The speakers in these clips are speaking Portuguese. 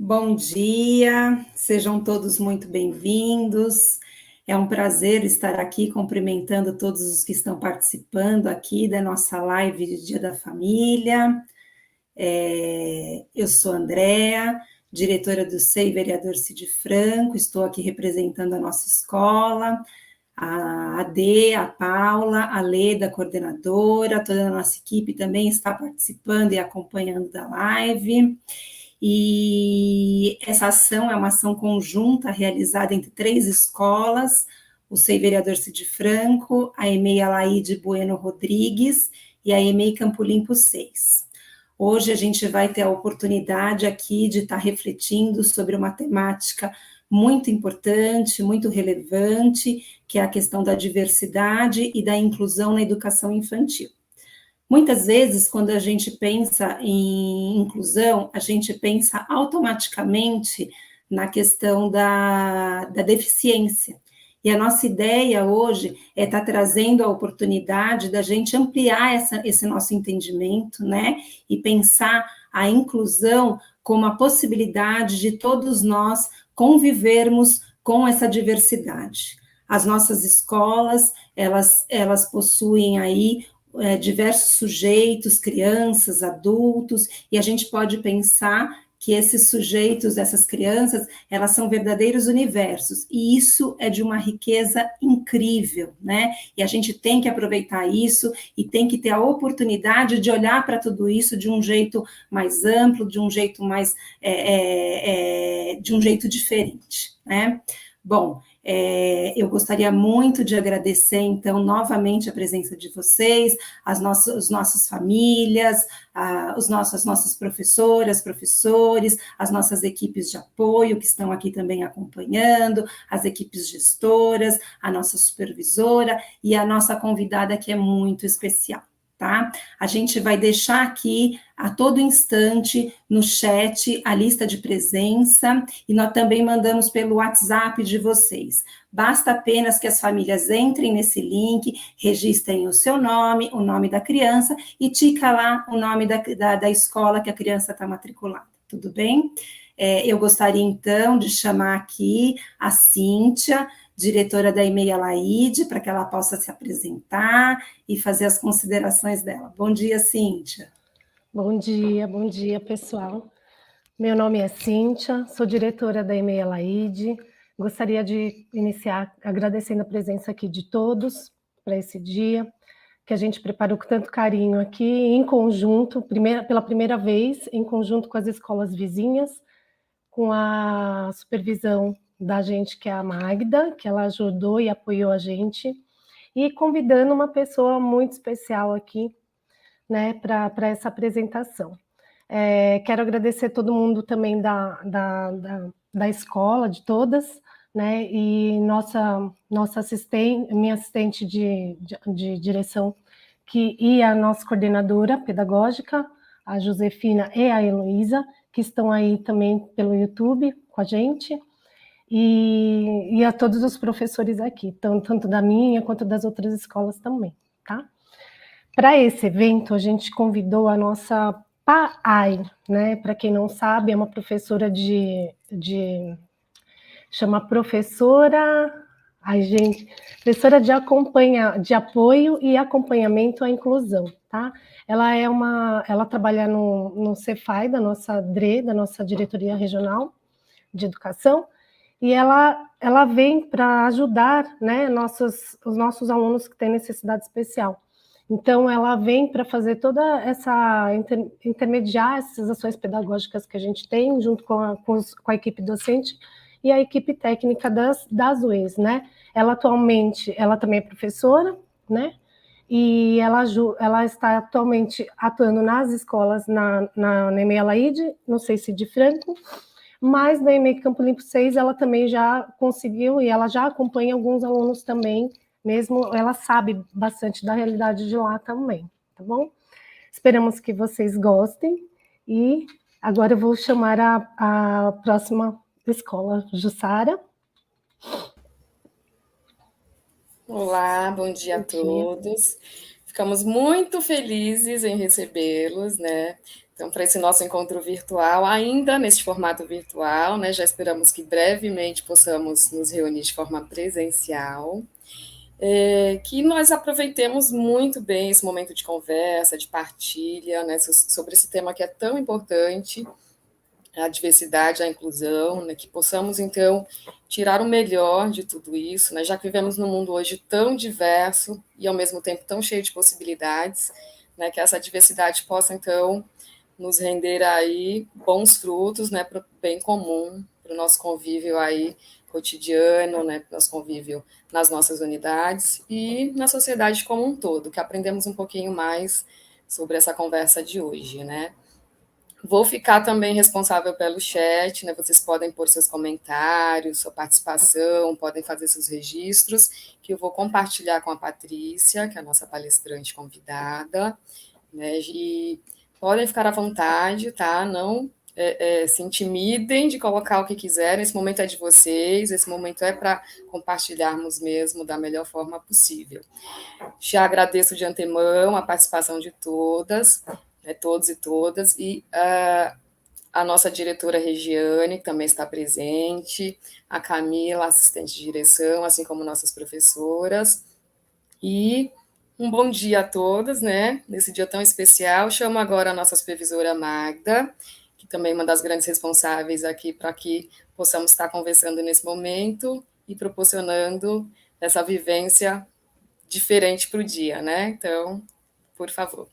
Bom dia, sejam todos muito bem-vindos. É um prazer estar aqui cumprimentando todos os que estão participando aqui da nossa live de Dia da Família. Eu sou Andréa, diretora do SEI Vereador Cid Franco, estou aqui representando a nossa escola, a AD, a Paula, a Leda, coordenadora, toda a nossa equipe também está participando e acompanhando da live. E essa ação é uma ação conjunta realizada entre 3 escolas, o SEI Vereador Cid Franco, a EMEI Alaide Bueno Rodrigues e a EMEI Campo Limpo 6. Hoje a gente vai ter a oportunidade aqui de estar refletindo sobre uma temática muito importante, muito relevante, que é a questão da diversidade e da inclusão na educação infantil. Muitas vezes, quando a gente pensa em inclusão, a gente pensa automaticamente na questão da deficiência. E a nossa ideia hoje é estar trazendo a oportunidade da gente ampliar esse nosso entendimento, né? E pensar a inclusão como a possibilidade de todos nós convivermos com essa diversidade. As nossas escolas, elas possuem aí diversos sujeitos, crianças, adultos, e a gente pode pensar que esses sujeitos, essas crianças, elas são verdadeiros universos, e isso é de uma riqueza incrível, né? E a gente tem que aproveitar isso e tem que ter a oportunidade de olhar para tudo isso de um jeito mais amplo, de um jeito mais de um jeito diferente, né? Bom, eu gostaria muito de agradecer, então, novamente a presença de vocês, as nossas famílias, as nossas professoras, professores, as nossas equipes de apoio que estão aqui também acompanhando, as equipes gestoras, a nossa supervisora e a nossa convidada que é muito especial. Tá? A gente vai deixar aqui a todo instante no chat a lista de presença e nós também mandamos pelo WhatsApp de vocês. Basta apenas que as famílias entrem nesse link, registrem o seu nome, o nome da criança e tica lá o nome da escola que a criança está matriculada, tudo bem? Eu gostaria então de chamar aqui a Cíntia, diretora da EMEI Alaide, para que ela possa se apresentar e fazer as considerações dela. Bom dia, Cíntia. Bom dia, pessoal. Meu nome é Cíntia, sou diretora da EMEI Alaide. Gostaria de iniciar agradecendo a presença aqui de todos para esse dia, que a gente preparou com tanto carinho aqui, em conjunto, pela primeira vez, em conjunto com as escolas vizinhas, com a supervisão da gente, que é a Magda, que ela ajudou e apoiou a gente, e convidando uma pessoa muito especial aqui, né, para essa apresentação. Quero agradecer todo mundo também da escola, de todas, né, e minha assistente de direção, e a nossa coordenadora pedagógica, a Josefina e a Heloísa, que estão aí também pelo YouTube com a gente, e a todos os professores aqui, tanto da minha quanto das outras escolas também, tá? Para esse evento, a gente convidou a nossa PAAI, né? Para quem não sabe, é uma professora chama professora... Ai, gente, professora de apoio e acompanhamento à inclusão, tá? Ela trabalha no Cefai, da nossa DRE, da nossa Diretoria Regional de Educação, e ela vem para ajudar, né, os nossos alunos que têm necessidade especial. Então, ela vem para fazer toda intermediar essas ações pedagógicas que a gente tem, junto com a equipe docente e a equipe técnica das UEs, né? Ela também é professora, né? E ela está atualmente atuando nas escolas, na EMEI Alaide, no SEI Cid Franco, mas na EMEI Campo Limpo 6 ela também já conseguiu, e ela já acompanha alguns alunos também, mesmo ela sabe bastante da realidade de lá também, tá bom? Esperamos que vocês gostem, e agora eu vou chamar a próxima escola, Jussara. Olá, bom dia a todos. Ficamos muito felizes em recebê-los, né? Então, para esse nosso encontro virtual, ainda neste formato virtual, né? Já esperamos que brevemente possamos nos reunir de forma presencial. Que nós aproveitemos muito bem esse momento de conversa, de partilha, né, sobre esse tema que é tão importante, a diversidade, a inclusão, né, que possamos, então, tirar o melhor de tudo isso, né, já que vivemos num mundo hoje tão diverso e, ao mesmo tempo, tão cheio de possibilidades, né, que essa diversidade possa, então, nos render aí bons frutos, né, para o bem comum, para o nosso convívio aí cotidiano, né, para o nosso convívio nas nossas unidades e na sociedade como um todo, que aprendemos um pouquinho mais sobre essa conversa de hoje, né. Vou ficar também responsável pelo chat, né? Vocês podem pôr seus comentários, sua participação, podem fazer seus registros, que eu vou compartilhar com a Patrícia, que é a nossa palestrante convidada, né? E podem ficar à vontade, tá? Não se intimidem de colocar o que quiserem, esse momento é de vocês, esse momento é para compartilharmos mesmo da melhor forma possível. Já agradeço de antemão a participação de todas, né, todos e todas, e a nossa diretora Regiane, que também está presente, a Camila, assistente de direção, assim como nossas professoras, e um bom dia a todas, né, nesse dia tão especial. Chamo agora a nossa supervisora Magda, que também é uma das grandes responsáveis aqui para que possamos estar conversando nesse momento e proporcionando essa vivência diferente para o dia, né? Então, por favor.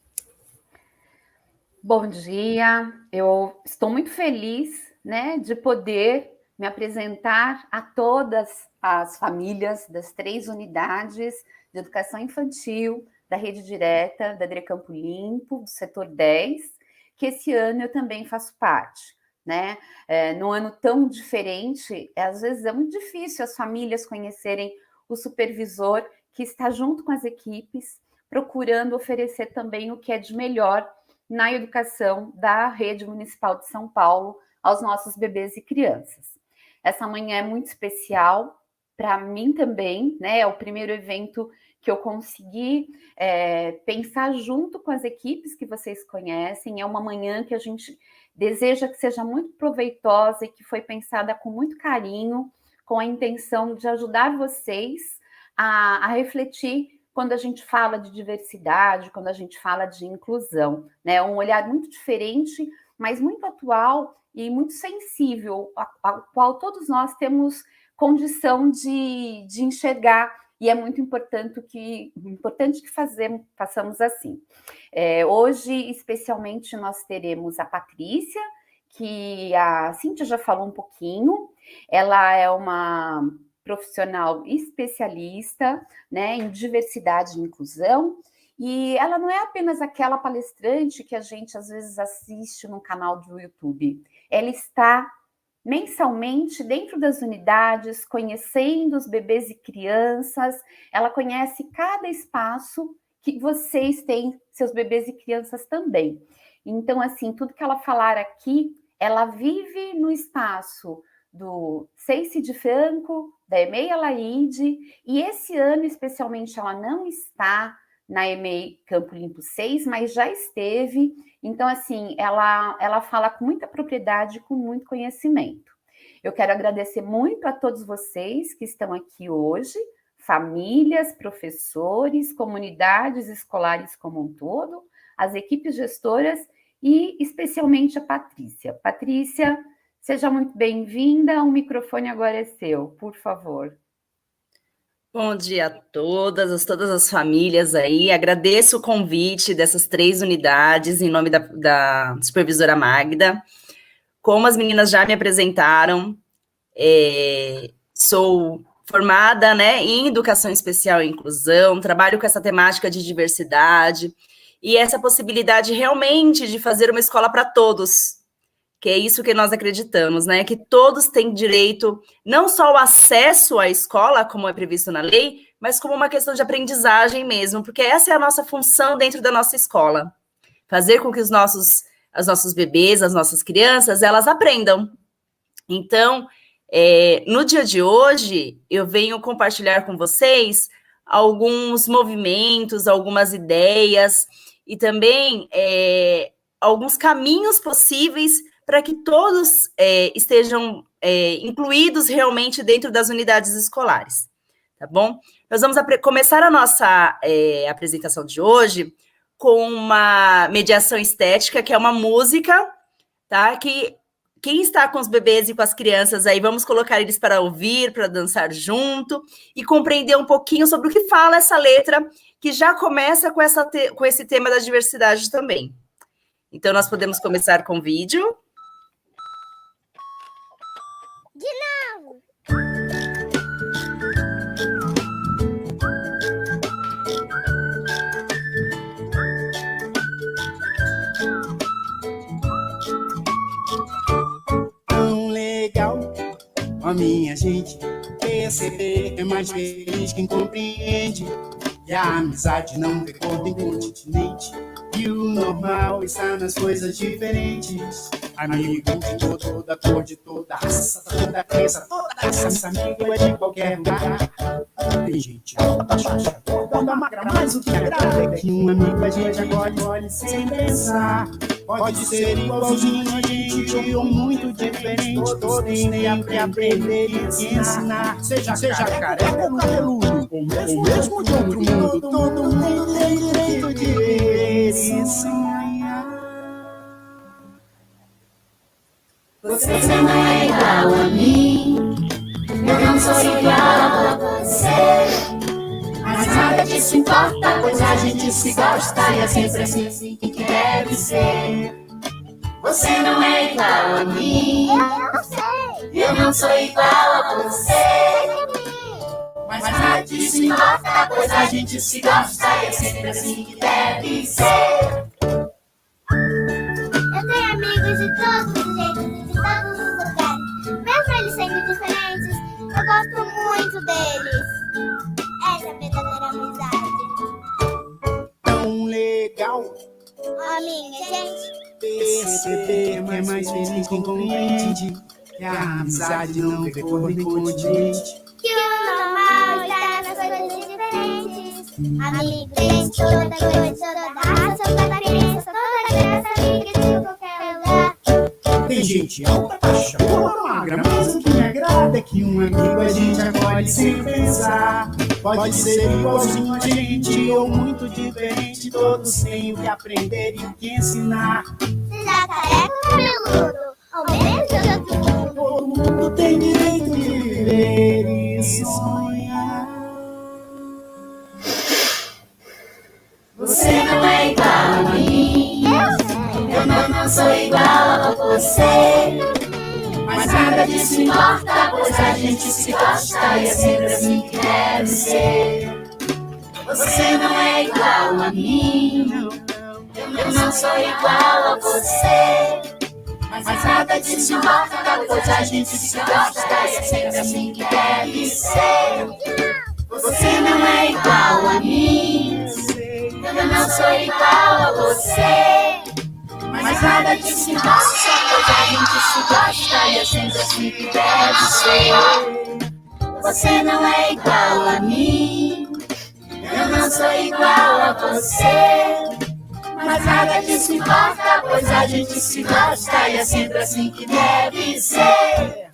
Bom dia, eu estou muito feliz, né, de poder me apresentar a todas as famílias das 3 unidades de educação infantil da Rede Direta, da DRE Campo Limpo, do setor 10, que esse ano eu também faço parte, né? Num ano tão diferente, às vezes é muito difícil as famílias conhecerem o supervisor que está junto com as equipes, procurando oferecer também o que é de melhor na educação da Rede Municipal de São Paulo aos nossos bebês e crianças. Essa manhã é muito especial para mim também, né? É o primeiro evento que eu consegui pensar junto com as equipes que vocês conhecem. É uma manhã que a gente deseja que seja muito proveitosa e que foi pensada com muito carinho, com a intenção de ajudar vocês a refletir quando a gente fala de diversidade, quando a gente fala de inclusão, né? É um olhar muito diferente, mas muito atual e muito sensível, ao qual todos nós temos condição de enxergar, e é muito importante que façamos assim. Hoje, especialmente, nós teremos a Patrícia, que a Cíntia já falou um pouquinho. Ela é uma profissional especialista, né, em diversidade e inclusão, e ela não é apenas aquela palestrante que a gente às vezes assiste no canal do YouTube. Ela está mensalmente dentro das unidades, conhecendo os bebês e crianças, ela conhece cada espaço que vocês têm, seus bebês e crianças também. Então, assim, tudo que ela falar aqui, ela vive no espaço do Ceice de Franco, da EMEI Alaide, e esse ano, especialmente, ela não está na EMEI Campo Limpo 6, mas já esteve. Então, assim, ela fala com muita propriedade, com muito conhecimento. Eu quero agradecer muito a todos vocês que estão aqui hoje, famílias, professores, comunidades escolares como um todo, as equipes gestoras e, especialmente, a Patrícia. Patrícia, seja muito bem-vinda, o microfone agora é seu, por favor. Bom dia a todas as famílias aí, agradeço o convite dessas 3 unidades, em nome da supervisora Magda. Como as meninas já me apresentaram, sou formada, né, em Educação Especial e Inclusão, trabalho com essa temática de diversidade, e essa possibilidade realmente de fazer uma escola para todos, que é isso que nós acreditamos, né? Que todos têm direito, não só ao acesso à escola, como é previsto na lei, mas como uma questão de aprendizagem mesmo, porque essa é a nossa função dentro da nossa escola. Fazer com que os nossos bebês, as nossas crianças, elas aprendam. Então, no dia de hoje, eu venho compartilhar com vocês alguns movimentos, algumas ideias e também alguns caminhos possíveis para que todos estejam incluídos realmente dentro das unidades escolares, tá bom? Nós vamos começar a nossa apresentação de hoje com uma mediação estética, que é uma música, tá? Que quem está com os bebês e com as crianças aí, vamos colocar eles para ouvir, para dançar junto e compreender um pouquinho sobre o que fala essa letra, que já começa com esse tema da diversidade também. Então, nós podemos começar com o vídeo. De novo! Tão legal, ó minha gente, perceber é mais feliz quem compreende. E a amizade não vê cor nem continente. E o normal está nas coisas diferentes. Amigo de toda cor, de toda raça, toda crença, toda raça. Amigo é de qualquer lugar. Tem gente alta, baixa, toda magra, mas o que agrada é que um amigo a gente acolhe sem pensar. Pode ser igualzinho a gente ou muito diferente. Todos têm que aprender e ensinar. Seja careca ou cabeludo, ou mesmo de outro mundo. Todo mundo tem direito de ver e sonhar. Você não é igual a mim, eu não sou igual a você. Mas nada disso importa, pois a gente se gosta e é sempre assim que deve ser. Você não é igual a mim, eu não sou igual a você. Mas nada disso importa, pois a gente se gosta e é sempre assim que deve ser. Eu tenho amigos de todos os jeitos e de todos os lugares. Mesmo eles sendo diferentes, eu gosto muito deles. Essa é a verdadeira amizade. Tão legal, Ó, minha gente, perceber que é mais feliz quem compreende. Que a amizade não vê cor nem continente. que o normal está nas coisas diferentes. Amigo, gente, toda coisa, toda raça, toda crença, toda graça, amiga de qualquer lugar. Tem gente alta, baixa, toda magra, mas o que me agrada é que um amigo a gente acolhe sem pensar. Pode ser igualzinho a gente ou muito diferente. Todos têm o que aprender e o que ensinar. Seja careca ou cabeludo, ou mesmo de outro mundo. Todo mundo tem direito de viver e sonhar. Você não é igual a mim, eu não sou igual a você. Mas nada disso importa, pois a gente se gosta e é sempre assim que deve ser. Você não é igual a mim, eu não sou igual a você. Mas nada disso importa, pois a gente se gosta e é sempre assim que deve ser. Você não é igual a mim, eu não sou igual a você. Mas nada disso importa, pois a gente se gosta e é sempre assim que deve ser. Você não é igual a mim, eu não sou igual a você. Mas nada disso importa, pois a gente se gosta e é sempre assim que deve ser.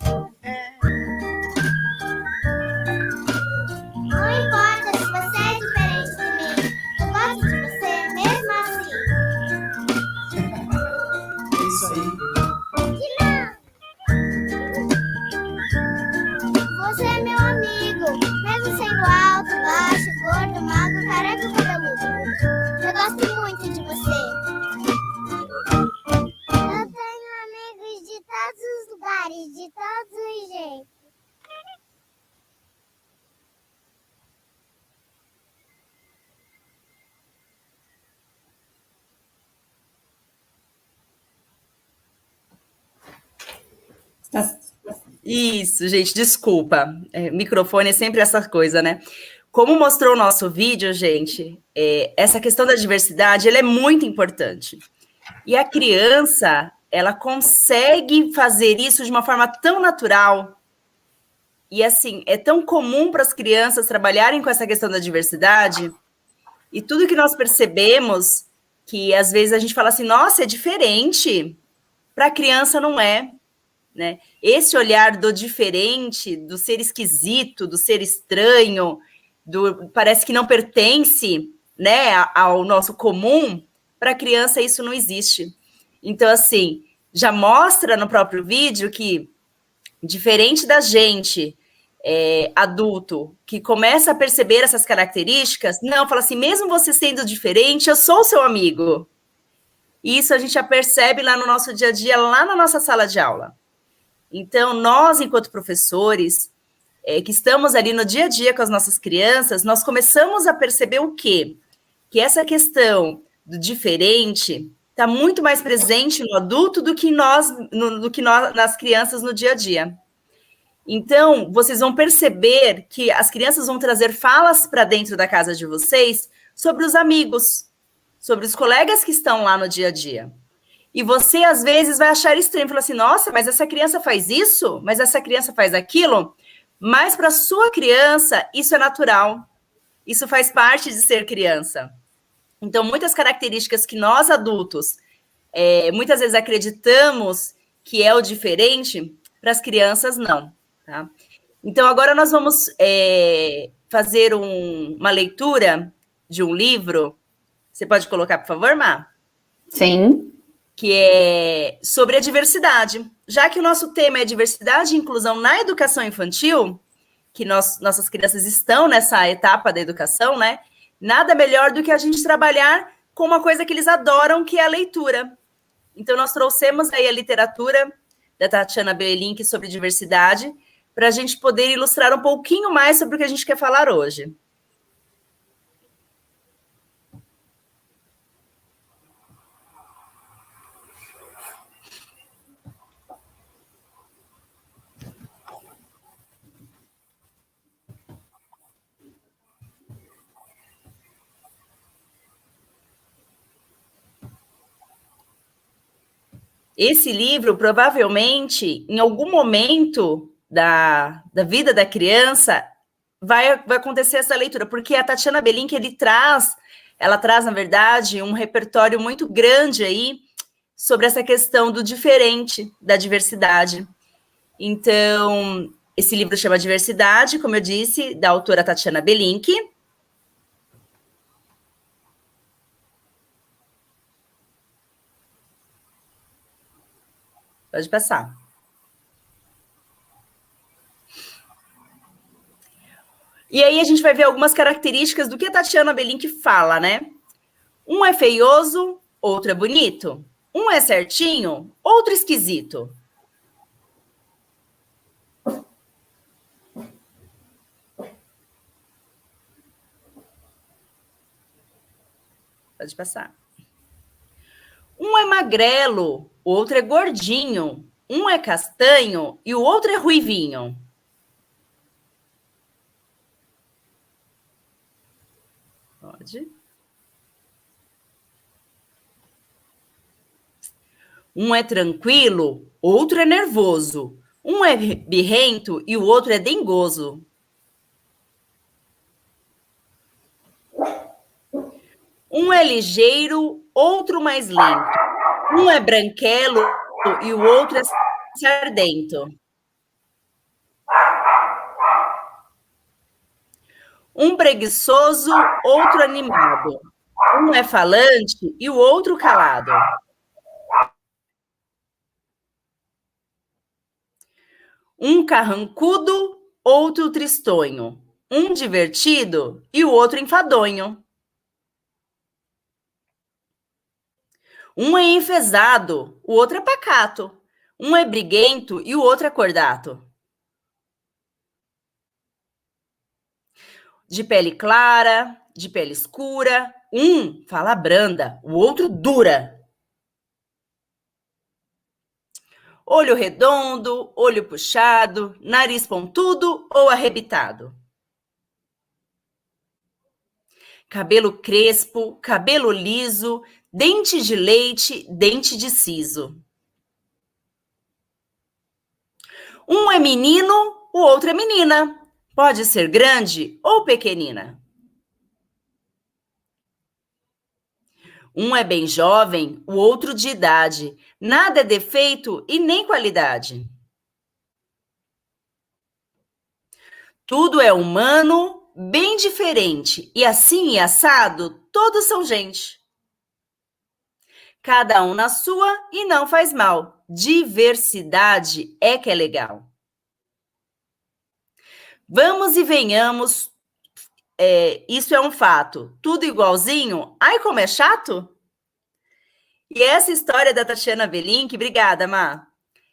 Não importa se você é diferente de mim, eu gosto de você mesmo assim. É isso aí. Você é meu amigo, mesmo sendo alto, baixo, gordo, magro, careca ou cabeludo. Eu gosto muito de você. Eu tenho amigos de todos os lugares, de todos os jeitos. Isso, gente, desculpa. Microfone é sempre essa coisa, né? Como mostrou o nosso vídeo, gente, essa questão da diversidade, ela é muito importante. E a criança, ela consegue fazer isso de uma forma tão natural, E assim, é tão comum para as crianças trabalharem com essa questão da diversidade, e tudo que nós percebemos, que às vezes a gente fala assim, nossa, é diferente, para a criança não é, né? Esse olhar do diferente, do ser esquisito, do ser estranho, parece que não pertence, né, ao nosso comum, para a criança isso não existe. Então, assim, já mostra no próprio vídeo que, diferente da gente, adulto, que começa a perceber essas características, não, fala assim, mesmo você sendo diferente, eu sou seu amigo. E isso a gente já percebe lá no nosso dia a dia, lá na nossa sala de aula. Então, nós, enquanto professores, que estamos ali no dia a dia com as nossas crianças, nós começamos a perceber o quê? Que essa questão do diferente está muito mais presente no adulto do que nós, nas crianças no dia a dia. Então, vocês vão perceber que as crianças vão trazer falas para dentro da casa de vocês sobre os amigos, sobre os colegas que estão lá no dia a dia. E você, às vezes, vai achar estranho, falar assim, nossa, mas essa criança faz isso? Mas essa criança faz aquilo? Mas para a sua criança, isso é natural. Isso faz parte de ser criança. Então, muitas características que nós, adultos, muitas vezes acreditamos que é o diferente, para as crianças, não. Tá? Então, agora nós vamos fazer uma leitura de um livro. Você pode colocar, por favor, Má? Sim. Que é sobre a diversidade. Já que o nosso tema é diversidade e inclusão na educação infantil, que nossas crianças estão nessa etapa da educação, né? Nada melhor do que a gente trabalhar com uma coisa que eles adoram, que é a leitura. Então, nós trouxemos aí a literatura da Tatiana Belink sobre diversidade, para a gente poder ilustrar um pouquinho mais sobre o que a gente quer falar hoje. Esse livro, provavelmente, em algum momento da vida da criança, vai acontecer essa leitura, porque a Tatiana Belink, ela traz, na verdade, um repertório muito grande aí sobre essa questão do diferente, da diversidade. Então, esse livro chama Diversidade, como eu disse, da autora Tatiana Belink. Pode passar. E aí a gente vai ver algumas características do que a Tatiana Belink fala, né? Um é feioso, outro é bonito. Um é certinho, outro esquisito. Pode passar. Um é magrelo, o outro é gordinho. Um é castanho e o outro é ruivinho. Pode. Um é tranquilo, outro é nervoso. Um é birrento e o outro é dengoso. Um é ligeiro, outro mais lento. Um é branquelo e o outro é sardento. Um preguiçoso, outro animado. Um é falante e o outro calado. Um carrancudo, outro tristonho. Um divertido e o outro enfadonho. Um é enfesado, o outro é pacato. Um é briguento e o outro é cordato. De pele clara, de pele escura. Um fala branda, o outro dura. Olho redondo, olho puxado, nariz pontudo ou arrebitado. Cabelo crespo, cabelo liso, dente de leite, dente de siso. Um é menino, O outro é menina. Pode ser grande ou pequenina. Um é bem jovem, o outro de idade. Nada é defeito e nem qualidade. Tudo é humano, bem diferente. E assim e assado, todos são gente. Cada um na sua e não faz mal. Diversidade é que é legal. Vamos e venhamos, isso é um fato. Tudo igualzinho? Ai, como é chato? E essa história da Tatiana Belink, obrigada, Má.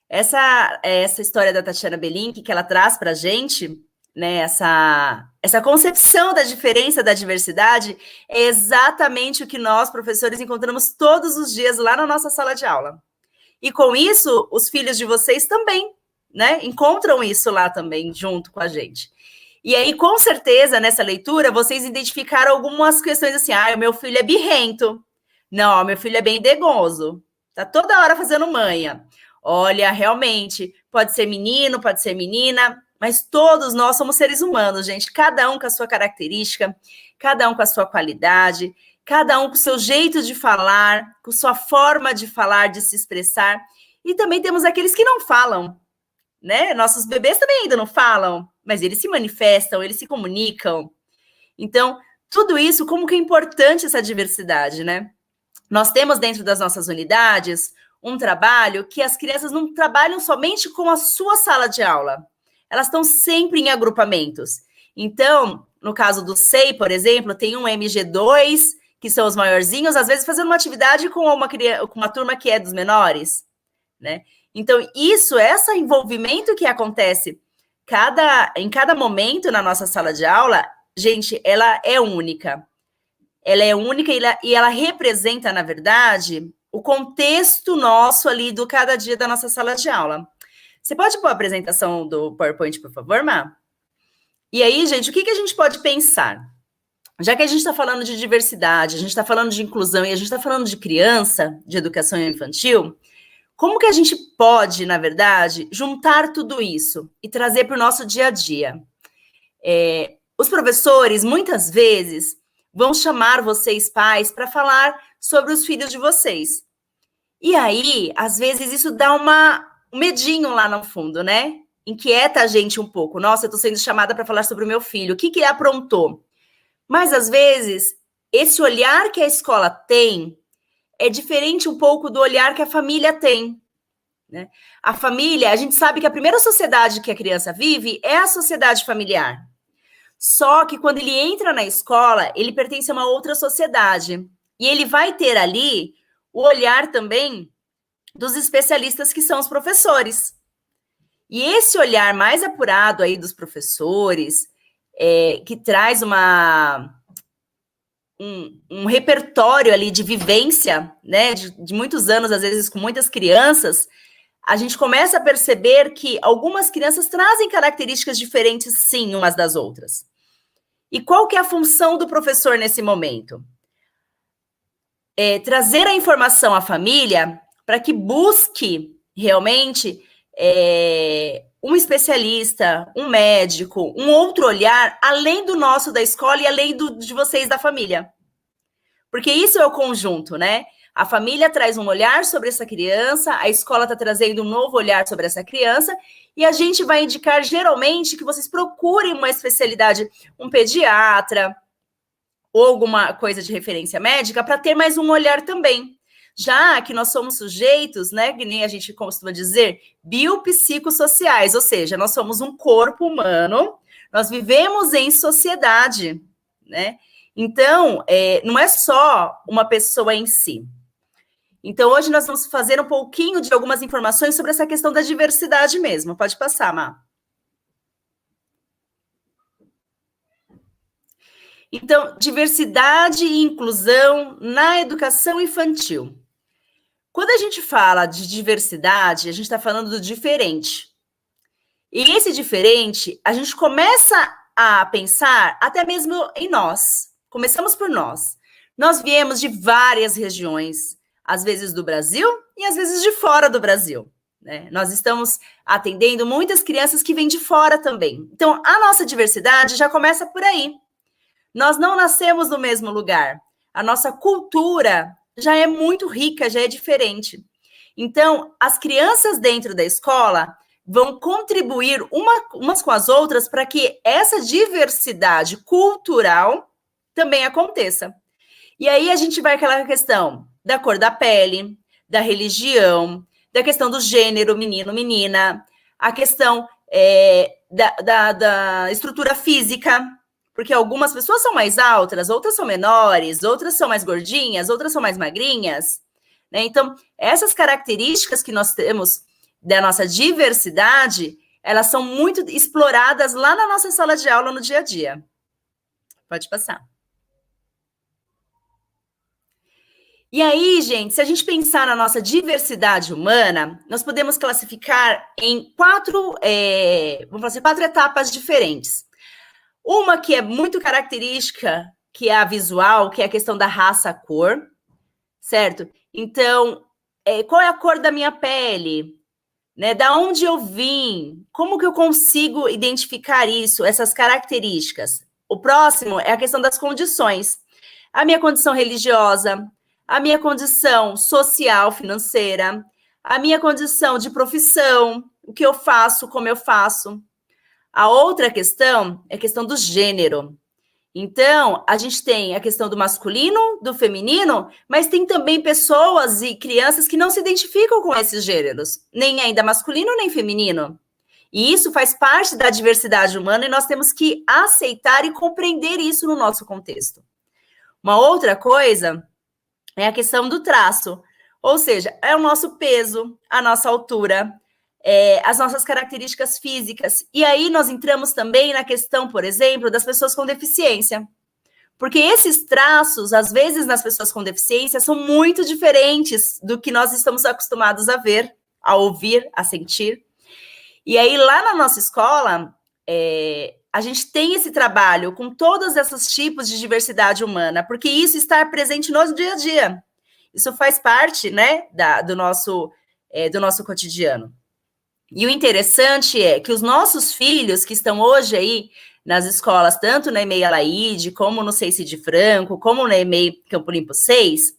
Essa história da Tatiana Belink, que ela traz para a gente, né, essa concepção da diferença, da diversidade, é exatamente o que nós, professores, encontramos todos os dias lá na nossa sala de aula. E com isso, os filhos de vocês também, né, encontram isso lá também, junto com a gente. E aí, com certeza, nessa leitura, vocês identificaram algumas questões assim, o meu filho é birrento. Não, meu filho é bem degoso. Tá toda hora fazendo manha. Olha, realmente, pode ser menino, pode ser menina, mas todos nós somos seres humanos, gente. Cada um com a sua característica, cada um com a sua qualidade, cada um com o seu jeito de falar, com sua forma de falar, de se expressar. E também temos aqueles que não falam, né? Nossos bebês também ainda não falam, mas eles se manifestam, eles se comunicam. Então, tudo isso, como que é importante essa diversidade, né? Nós temos dentro das nossas unidades um trabalho que as crianças não trabalham somente com a sua sala de aula. Elas estão sempre em agrupamentos. Então, no caso do SEI, por exemplo, tem um MG2, que são os maiorzinhos, às vezes fazendo uma atividade com uma turma que é dos menores, né? Então, esse envolvimento que acontece em cada momento na nossa sala de aula, gente, ela é única. Ela é única e ela representa, na verdade, o contexto nosso ali do cada dia da nossa sala de aula. Você pode pôr a apresentação do PowerPoint, por favor, Má? E aí, gente, o que a gente pode pensar? Já que a gente está falando de diversidade, a gente está falando de inclusão e a gente está falando de criança, de educação infantil, como que a gente pode, na verdade, juntar tudo isso e trazer para o nosso dia a dia? Os professores, muitas vezes, vão chamar vocês, pais, para falar sobre os filhos de vocês. E aí, às vezes, isso dá um medinho lá no fundo, né? Inquieta a gente um pouco. Nossa, eu estou sendo chamada para falar sobre o meu filho. O que ele aprontou? Mas, às vezes, esse olhar que a escola tem é diferente um pouco do olhar que a família tem, né? A família, a gente sabe que a primeira sociedade que a criança vive é a sociedade familiar. Só que quando ele entra na escola, ele pertence a uma outra sociedade. E ele vai ter ali o olhar também dos especialistas que são os professores. E esse olhar mais apurado aí dos professores, que traz um repertório ali de vivência, né, de muitos anos, às vezes com muitas crianças, a gente começa a perceber que algumas crianças trazem características diferentes, sim, umas das outras. E qual que é a função do professor nesse momento? Trazer a informação à família para que busque realmente um especialista, um médico, um outro olhar, além do nosso da escola e além de vocês da família. Porque isso é o conjunto, né? A família traz um olhar sobre essa criança, a escola está trazendo um novo olhar sobre essa criança, e a gente vai indicar, geralmente, que vocês procurem uma especialidade, um pediatra, ou alguma coisa de referência médica, para ter mais um olhar também. Já que nós somos sujeitos, né, que nem a gente costuma dizer, biopsicossociais, ou seja, nós somos um corpo humano, nós vivemos em sociedade, né? Então, não é só uma pessoa em si. Então, hoje nós vamos fazer um pouquinho de algumas informações sobre essa questão da diversidade mesmo. Pode passar, Má. Então, diversidade e inclusão na educação infantil. Quando a gente fala de diversidade, a gente está falando do diferente. E esse diferente, a gente começa a pensar até mesmo em nós. Começamos por nós. Nós viemos de várias regiões, às vezes do Brasil e às vezes de fora do Brasil, né? Nós estamos atendendo muitas crianças que vêm de fora também. Então, a nossa diversidade já começa por aí. Nós não nascemos no mesmo lugar. A nossa cultura já é muito rica, já é diferente. Então, as crianças dentro da escola vão contribuir umas com as outras para que essa diversidade cultural também aconteça. E aí a gente vai àquela questão da cor da pele, da religião, da questão do gênero, menino, menina, a questão da estrutura física, porque algumas pessoas são mais altas, outras são menores, outras são mais gordinhas, outras são mais magrinhas, né? Então, essas características que nós temos da nossa diversidade, elas são muito exploradas lá na nossa sala de aula no dia a dia. Pode passar. E aí, gente, se a gente pensar na nossa diversidade humana, nós podemos classificar em quatro etapas diferentes. Uma que é muito característica, que é a visual, que é a questão da raça-cor, certo? Então, qual é a cor da minha pele? Né, da onde eu vim? Como que eu consigo identificar isso, essas características? O próximo é a questão das condições. A minha condição religiosa, a minha condição social, financeira, a minha condição de profissão, o que eu faço, como eu faço. A outra questão é a questão do gênero. Então, a gente tem a questão do masculino, do feminino, mas tem também pessoas e crianças que não se identificam com esses gêneros, nem ainda masculino, nem feminino. E isso faz parte da diversidade humana e nós temos que aceitar e compreender isso no nosso contexto. Uma outra coisa é a questão do traço, ou seja, é o nosso peso, a nossa altura, as nossas características físicas. E aí nós entramos também na questão, por exemplo, das pessoas com deficiência. Porque esses traços, às vezes, nas pessoas com deficiência, são muito diferentes do que nós estamos acostumados a ver, a ouvir, a sentir. E aí, lá na nossa escola, a gente tem esse trabalho com todos esses tipos de diversidade humana, porque isso está presente no dia a dia. Isso faz parte, né, do nosso cotidiano. E o interessante é que os nossos filhos que estão hoje aí nas escolas, tanto na EMEI Alaide, como no CEICE de Franco, como na EMEI Campo Limpo 6,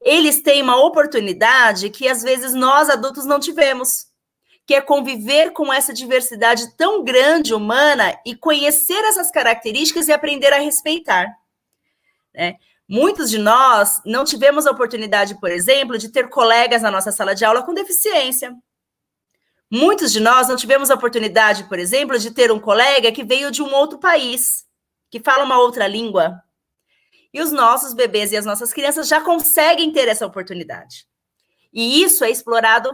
eles têm uma oportunidade que às vezes nós adultos não tivemos, que é conviver com essa diversidade tão grande humana e conhecer essas características e aprender a respeitar, né? Muitos de nós não tivemos a oportunidade, por exemplo, de ter colegas na nossa sala de aula com deficiência. Muitos de nós não tivemos a oportunidade, por exemplo, de ter um colega que veio de um outro país, que fala uma outra língua. E os nossos bebês e as nossas crianças já conseguem ter essa oportunidade. E isso é explorado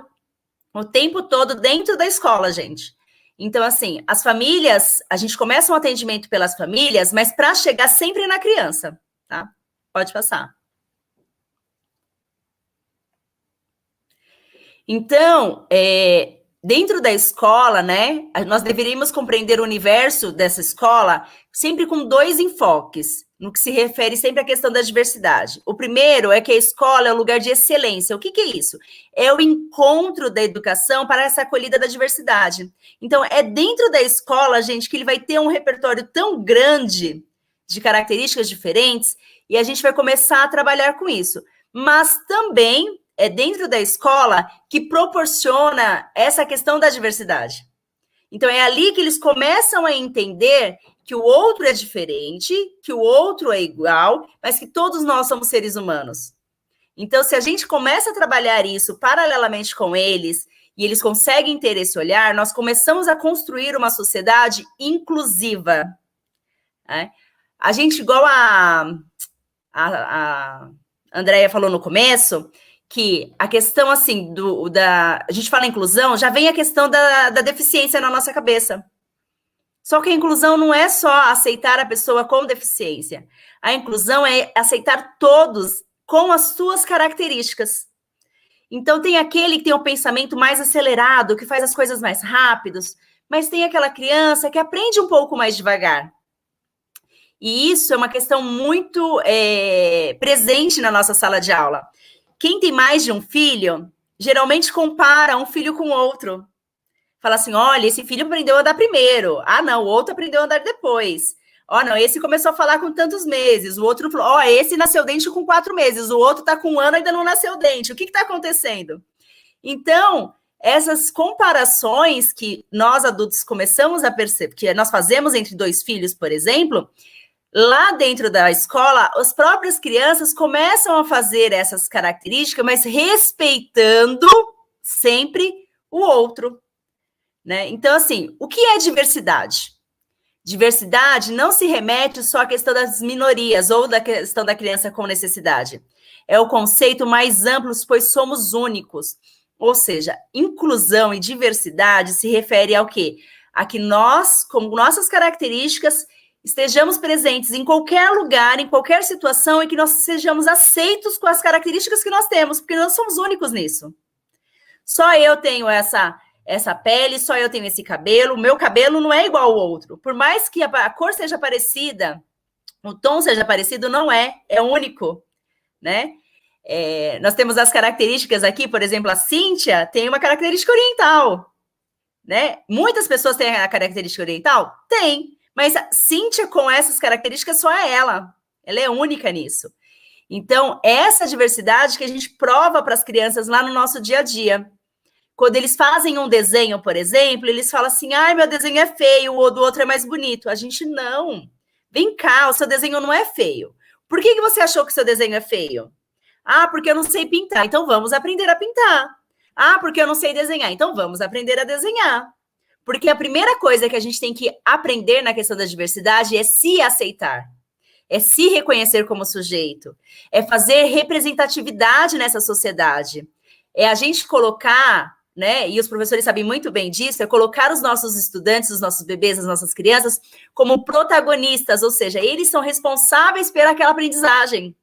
o tempo todo dentro da escola, gente. Então, assim, as famílias, a gente começa um atendimento pelas famílias, mas para chegar sempre na criança, tá? Pode passar. Então, dentro da escola, né, nós deveríamos compreender o universo dessa escola sempre com dois enfoques, no que se refere sempre à questão da diversidade. O primeiro é que a escola é um lugar de excelência. O que é isso? É o encontro da educação para essa acolhida da diversidade. Então, é dentro da escola, gente, que ele vai ter um repertório tão grande de características diferentes e a gente vai começar a trabalhar com isso. Mas também é dentro da escola que proporciona essa questão da diversidade. Então, é ali que eles começam a entender que o outro é diferente, que o outro é igual, mas que todos nós somos seres humanos. Então, se a gente começa a trabalhar isso paralelamente com eles, e eles conseguem ter esse olhar, nós começamos a construir uma sociedade inclusiva. Né? A gente, igual a Andréia falou no começo, que a questão, assim, a gente fala inclusão, já vem a questão da deficiência na nossa cabeça. Só que a inclusão não é só aceitar a pessoa com deficiência. A inclusão é aceitar todos com as suas características. Então, tem aquele que tem um pensamento mais acelerado, que faz as coisas mais rápidos, mas tem aquela criança que aprende um pouco mais devagar. E isso é uma questão muito presente na nossa sala de aula. Quem tem mais de um filho geralmente compara um filho com outro. Fala assim, olha, esse filho aprendeu a andar primeiro. Ah, não, o outro aprendeu a andar depois. Ó, não, esse começou a falar com tantos meses. O outro falou, ó, esse nasceu dente com 4 meses. O outro tá com 1 ano e ainda não nasceu dente. O que tá acontecendo? Então, essas comparações que nós adultos começamos a perceber, que nós fazemos entre 2 filhos, por exemplo, lá dentro da escola, as próprias crianças começam a fazer essas características, mas respeitando sempre o outro, né? Então, assim, o que é diversidade? Diversidade não se remete só à questão das minorias ou da questão da criança com necessidade. É o conceito mais amplo, pois somos únicos. Ou seja, inclusão e diversidade se refere ao quê? A que nós, com nossas características, estejamos presentes em qualquer lugar, em qualquer situação, e que nós sejamos aceitos com as características que nós temos, porque nós somos únicos nisso. Só eu tenho essa pele, só eu tenho esse cabelo, o meu cabelo não é igual ao outro. Por mais que a cor seja parecida, o tom seja parecido, não é único, né? Nós temos as características aqui, por exemplo, a Cíntia tem uma característica oriental, né? Muitas pessoas têm a característica oriental? Tem, mas a Cíntia com essas características só é ela é única nisso. Então, essa diversidade que a gente prova para as crianças lá no nosso dia a dia. Quando eles fazem um desenho, por exemplo, eles falam assim, ai, meu desenho é feio, o do outro é mais bonito. A gente, não. Vem cá, o seu desenho não é feio. Por que você achou que o seu desenho é feio? Ah, porque eu não sei pintar, então vamos aprender a pintar. Ah, porque eu não sei desenhar, então vamos aprender a desenhar. Porque a primeira coisa que a gente tem que aprender na questão da diversidade é se aceitar. É se reconhecer como sujeito. É fazer representatividade nessa sociedade. É a gente colocar, né, e os professores sabem muito bem disso, é colocar os nossos estudantes, os nossos bebês, as nossas crianças como protagonistas, ou seja, eles são responsáveis por aquela aprendizagem.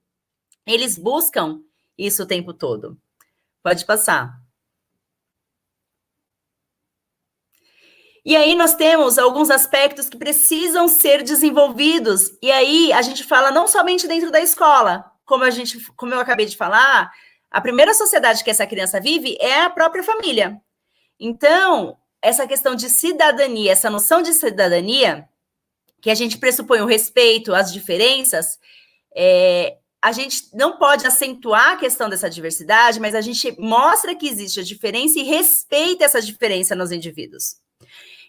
Eles buscam isso o tempo todo. Pode passar. E aí nós temos alguns aspectos que precisam ser desenvolvidos, e aí a gente fala não somente dentro da escola, como eu acabei de falar, a primeira sociedade que essa criança vive é a própria família. Então, essa questão de cidadania, essa noção de cidadania, que a gente pressupõe o respeito às diferenças, a gente não pode acentuar a questão dessa diversidade, mas a gente mostra que existe a diferença e respeita essa diferença nos indivíduos.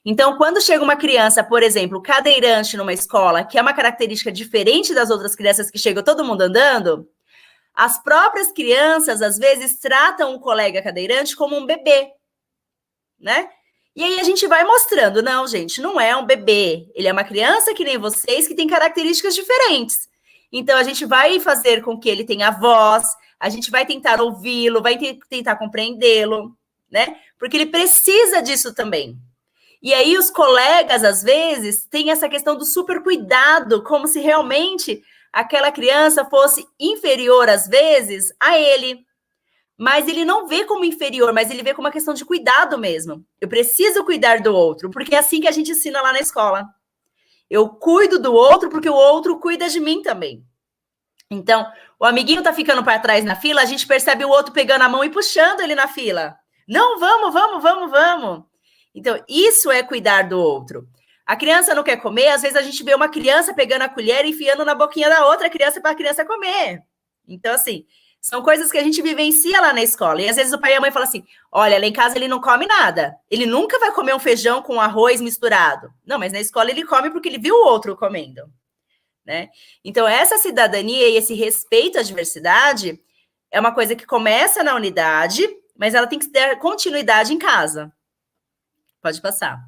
Então, quando chega uma criança, por exemplo, cadeirante numa escola, que é uma característica diferente das outras crianças que chegam todo mundo andando, as próprias crianças, às vezes, tratam o colega cadeirante como um bebê, né? E aí a gente vai mostrando, não, gente, não é um bebê, ele é uma criança que nem vocês, que tem características diferentes. Então, a gente vai fazer com que ele tenha voz, a gente vai tentar ouvi-lo, vai tentar compreendê-lo, né? Porque ele precisa disso também. E aí os colegas, às vezes, têm essa questão do super cuidado, como se realmente aquela criança fosse inferior, às vezes, a ele. Mas ele não vê como inferior, mas ele vê como uma questão de cuidado mesmo. Eu preciso cuidar do outro, porque é assim que a gente ensina lá na escola. Eu cuido do outro porque o outro cuida de mim também. Então, o amiguinho tá ficando para trás na fila, a gente percebe o outro pegando a mão e puxando ele na fila. Não, vamos. Então, isso é cuidar do outro. A criança não quer comer, às vezes a gente vê uma criança pegando a colher e enfiando na boquinha da outra criança para a criança comer. Então, assim, são coisas que a gente vivencia lá na escola. E às vezes o pai e a mãe falam assim, olha, lá em casa ele não come nada. Ele nunca vai comer um feijão com arroz misturado. Não, mas na escola ele come porque ele viu o outro comendo, né? Então, essa cidadania e esse respeito à diversidade é uma coisa que começa na unidade, mas ela tem que ter continuidade em casa. Pode passar.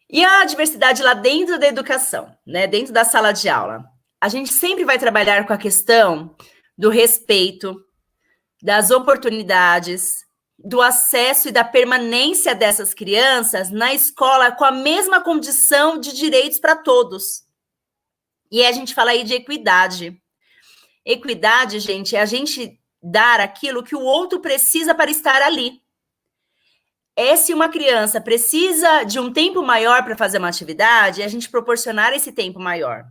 E a diversidade lá dentro da educação, né? Dentro da sala de aula. A gente sempre vai trabalhar com a questão do respeito, das oportunidades, do acesso e da permanência dessas crianças na escola com a mesma condição de direitos para todos. E a gente fala aí de equidade. Equidade, gente, é a gente dar aquilo que o outro precisa para estar ali. Se uma criança precisa de um tempo maior para fazer uma atividade, a gente proporcionar esse tempo maior.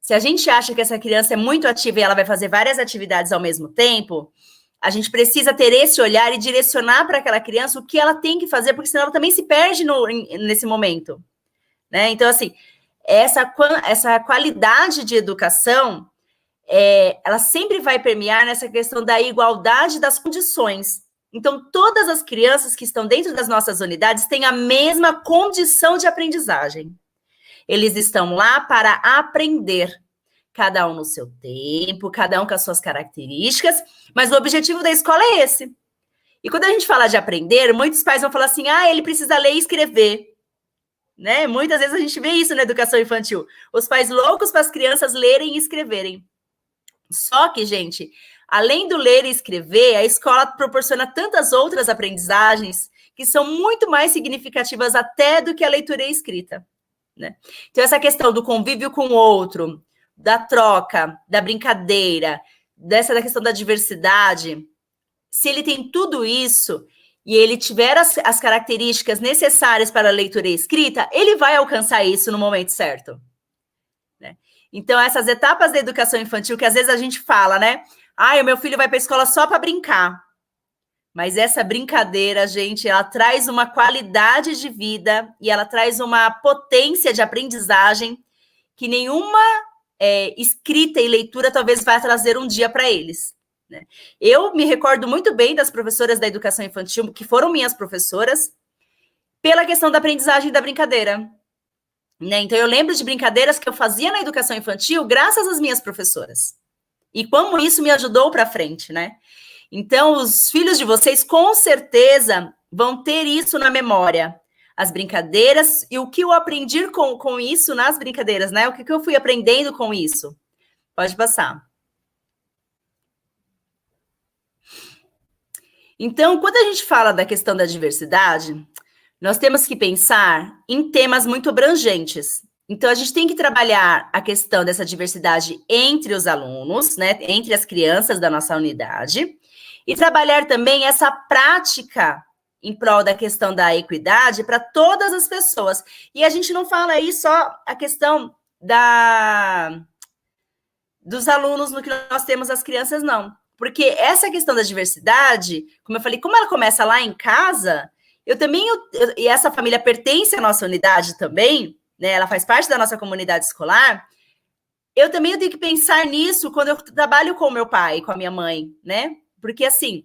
Se a gente acha que essa criança é muito ativa e ela vai fazer várias atividades ao mesmo tempo, a gente precisa ter esse olhar e direcionar para aquela criança o que ela tem que fazer, porque senão ela também se perde nesse momento, né? Então, assim, essa qualidade de educação, ela sempre vai permear nessa questão da igualdade das condições. Então, todas as crianças que estão dentro das nossas unidades têm a mesma condição de aprendizagem. Eles estão lá para aprender, cada um no seu tempo, cada um com as suas características, mas o objetivo da escola é esse. E quando a gente fala de aprender, muitos pais vão falar assim, ele precisa ler e escrever, né? Muitas vezes a gente vê isso na educação infantil, os pais loucos para as crianças lerem e escreverem. Só que, gente, além do ler e escrever, a escola proporciona tantas outras aprendizagens que são muito mais significativas até do que a leitura e a escrita, né? Então, essa questão do convívio com o outro, da troca, da brincadeira, da questão da diversidade, se ele tem tudo isso e ele tiver as características necessárias para a leitura e escrita, ele vai alcançar isso no momento certo, né? Então, essas etapas da educação infantil, que às vezes a gente fala, né? O meu filho vai para a escola só para brincar. Mas essa brincadeira, gente, ela traz uma qualidade de vida e ela traz uma potência de aprendizagem que nenhuma escrita e leitura talvez vai trazer um dia para eles, né? Eu me recordo muito bem das professoras da educação infantil, que foram minhas professoras, pela questão da aprendizagem da brincadeira, né? Então, eu lembro de brincadeiras que eu fazia na educação infantil graças às minhas professoras. E como isso me ajudou para frente, né? Então, os filhos de vocês, com certeza, vão ter isso na memória. As brincadeiras e o que eu aprendi com isso nas brincadeiras, né? O que eu fui aprendendo com isso. Pode passar. Então, quando a gente fala da questão da diversidade, nós temos que pensar em temas muito abrangentes. Então, a gente tem que trabalhar a questão dessa diversidade entre os alunos, né? Entre as crianças da nossa unidade, e trabalhar também essa prática em prol da questão da equidade para todas as pessoas. E a gente não fala aí só a questão dos alunos no que nós temos as crianças, não. Porque essa questão da diversidade, como eu falei, como ela começa lá em casa, e essa família pertence à nossa unidade também, né? Ela faz parte da nossa comunidade escolar, eu tenho que pensar nisso quando eu trabalho com o meu pai, com a minha mãe, né? Porque, assim,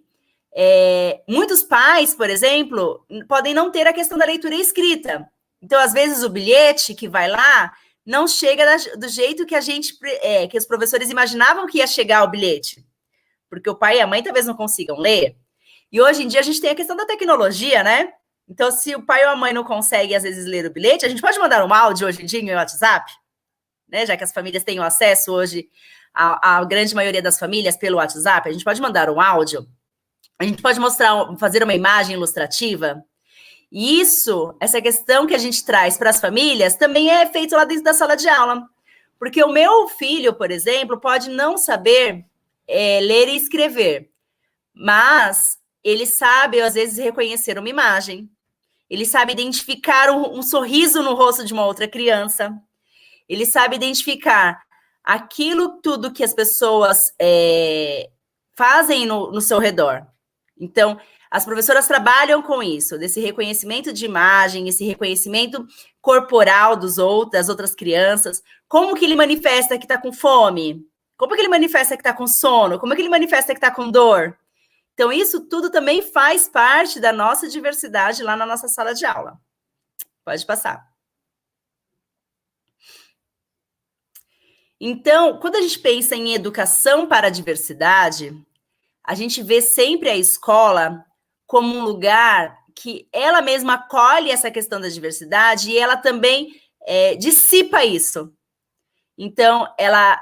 muitos pais, por exemplo, podem não ter a questão da leitura e escrita. Então, às vezes, o bilhete que vai lá não chega do jeito que que os professores imaginavam que ia chegar o bilhete. Porque o pai e a mãe talvez não consigam ler. E hoje em dia a gente tem a questão da tecnologia, né? Então, se o pai ou a mãe não consegue, às vezes, ler o bilhete, a gente pode mandar um áudio hoje em dia no WhatsApp, né? Já que as famílias têm o acesso hoje, a grande maioria das famílias, pelo WhatsApp, a gente pode mandar um áudio, a gente pode fazer uma imagem ilustrativa. E essa questão que a gente traz para as famílias, também é feito lá dentro da sala de aula. Porque o meu filho, por exemplo, pode não saber ler e escrever, mas ele sabe, às vezes, reconhecer uma imagem, ele sabe identificar um sorriso no rosto de uma outra criança, ele sabe identificar aquilo tudo que as pessoas fazem no seu redor. Então, as professoras trabalham com isso, desse reconhecimento de imagem, esse reconhecimento corporal das outras crianças, como que ele manifesta que está com fome, como que ele manifesta que está com sono, como que ele manifesta que está com dor. Então, isso tudo também faz parte da nossa diversidade lá na nossa sala de aula. Pode passar. Então, quando a gente pensa em educação para a diversidade, a gente vê sempre a escola como um lugar que ela mesma acolhe essa questão da diversidade e ela também dissipa isso. Então, ela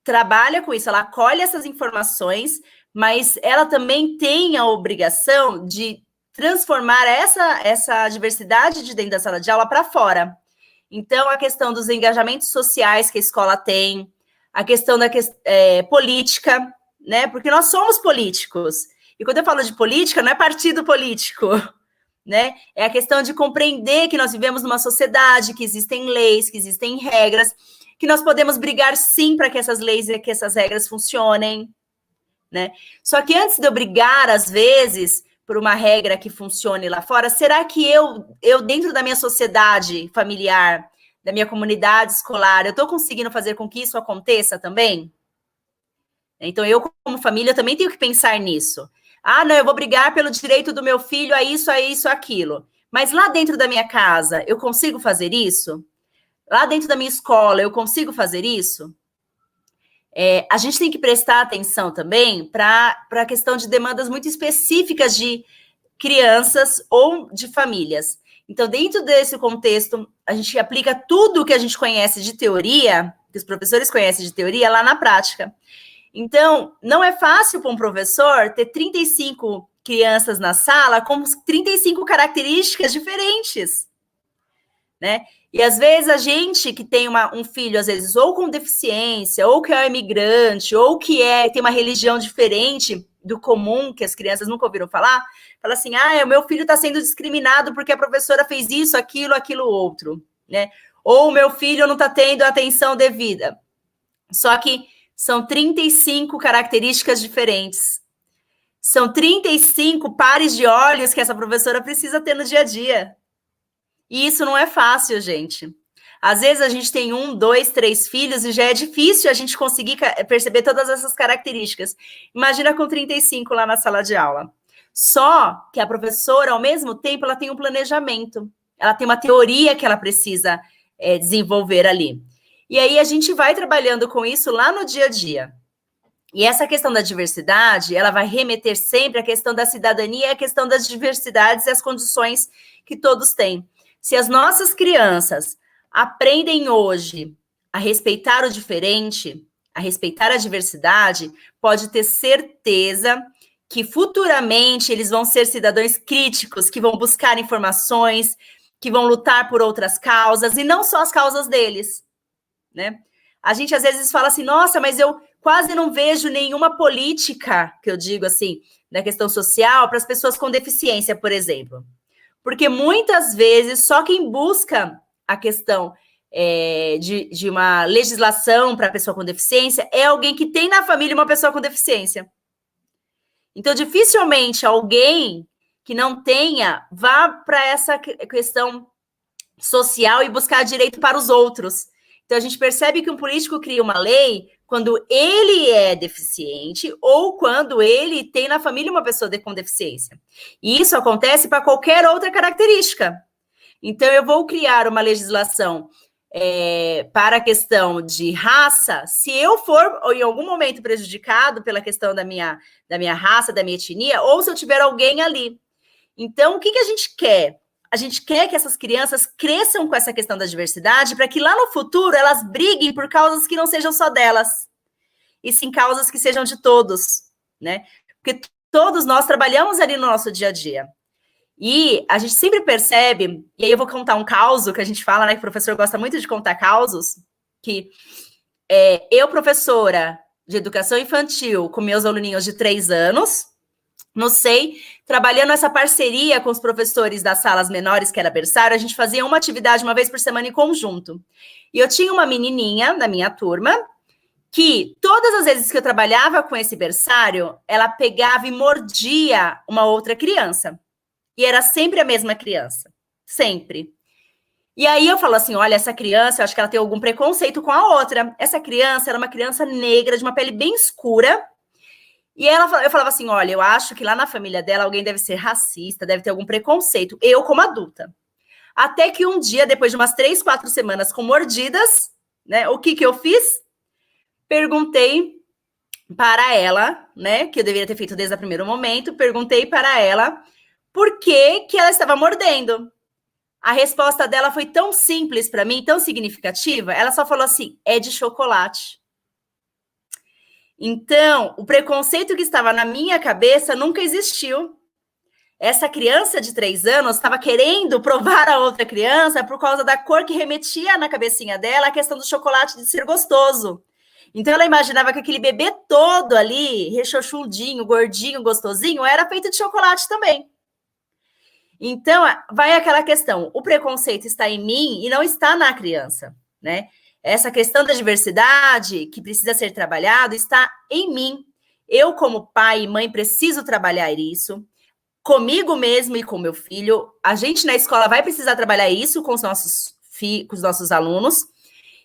trabalha com isso, ela acolhe essas informações, mas ela também tem a obrigação de transformar essa diversidade de dentro da sala de aula para fora. Então, a questão dos engajamentos sociais que a escola tem, a questão da política, né? Porque nós somos políticos. E quando eu falo de política, não é partido político, né? É a questão de compreender que nós vivemos numa sociedade, que existem leis, que existem regras, que nós podemos brigar sim para que essas leis e que essas regras funcionem, né? Só que antes de eu brigar, às vezes, por uma regra que funcione lá fora, será que eu dentro da minha sociedade familiar, da minha comunidade escolar, eu estou conseguindo fazer com que isso aconteça também? Então, eu, como família, também tenho que pensar nisso. Ah, não, eu vou brigar pelo direito do meu filho a isso, aquilo. Mas lá dentro da minha casa, eu consigo fazer isso? Lá dentro da minha escola, eu consigo fazer isso? A gente tem que prestar atenção também para a questão de demandas muito específicas de crianças ou de famílias. Então, dentro desse contexto, a gente aplica tudo que a gente conhece de teoria, que os professores conhecem de teoria, lá na prática. Então, não é fácil para um professor ter 35 crianças na sala com 35 características diferentes, né? E, às vezes, a gente que tem um filho, às vezes, ou com deficiência, ou que é imigrante, ou que tem uma religião diferente do comum, que as crianças nunca ouviram falar, fala assim, o meu filho está sendo discriminado porque a professora fez isso, aquilo, outro, né? Ou o meu filho não está tendo a atenção devida. Só que são 35 características diferentes. São 35 pares de olhos que essa professora precisa ter no dia a dia. E isso não é fácil, gente. Às vezes a gente tem 1, 2, 3 filhos e já é difícil a gente conseguir perceber todas essas características. Imagina com 35 lá na sala de aula. Só que a professora, ao mesmo tempo, ela tem um planejamento. Ela tem uma teoria que ela precisa desenvolver ali. E aí a gente vai trabalhando com isso lá no dia a dia. E essa questão da diversidade, ela vai remeter sempre à questão da cidadania e à questão das diversidades e as condições que todos têm. Se as nossas crianças aprendem hoje a respeitar o diferente, a respeitar a diversidade, pode ter certeza que futuramente eles vão ser cidadãos críticos, que vão buscar informações, que vão lutar por outras causas, e não só as causas deles, né? A gente às vezes fala assim, nossa, mas eu quase não vejo nenhuma política, que eu digo assim, na questão social, para as pessoas com deficiência, por exemplo. Porque muitas vezes só quem busca a questão de uma legislação para a pessoa com deficiência é alguém que tem na família uma pessoa com deficiência. Então, dificilmente alguém que não tenha vá para essa questão social e buscar direito para os outros. Então, a gente percebe que um político cria uma lei quando ele é deficiente ou quando ele tem na família uma pessoa com deficiência. E isso acontece para qualquer outra característica. Então, eu vou criar uma legislação para a questão de raça, se eu for em algum momento prejudicado pela questão da minha raça, da minha etnia, ou se eu tiver alguém ali. Então, o que a gente quer? A gente quer que essas crianças cresçam com essa questão da diversidade para que lá no futuro elas briguem por causas que não sejam só delas, e sim causas que sejam de todos, né? Porque todos nós trabalhamos ali no nosso dia a dia. E a gente sempre percebe, e aí eu vou contar um caso que a gente fala, né, que o professor gosta muito de contar causos, que eu, professora de educação infantil, com meus aluninhos de 3 anos, no SEI, trabalhando essa parceria com os professores das salas menores, que era berçário, a gente fazia uma atividade uma vez por semana em conjunto. E eu tinha uma menininha na minha turma, que todas as vezes que eu trabalhava com esse berçário, ela pegava e mordia uma outra criança. E era sempre a mesma criança. Sempre. E aí eu falo assim, olha, essa criança, eu acho que ela tem algum preconceito com a outra. Essa criança era uma criança negra, de uma pele bem escura. E eu falava assim, olha, eu acho que lá na família dela alguém deve ser racista, deve ter algum preconceito. Eu como adulta. Até que um dia, depois de umas 3, 4 semanas com mordidas, né, o que eu fiz? Perguntei para ela, né, que eu deveria ter feito desde o primeiro momento, perguntei para ela por que ela estava mordendo. A resposta dela foi tão simples para mim, tão significativa, ela só falou assim, é de chocolate. Então, o preconceito que estava na minha cabeça nunca existiu. Essa criança de 3 anos estava querendo provar a outra criança por causa da cor que remetia na cabecinha dela a questão do chocolate de ser gostoso. Então, ela imaginava que aquele bebê todo ali, rechochudinho, gordinho, gostosinho, era feito de chocolate também. Então, vai aquela questão, o preconceito está em mim e não está na criança, né? Essa questão da diversidade, que precisa ser trabalhado, está em mim. Eu, como pai e mãe, preciso trabalhar isso, comigo mesmo e com meu filho. A gente na escola vai precisar trabalhar isso com os nossos alunos,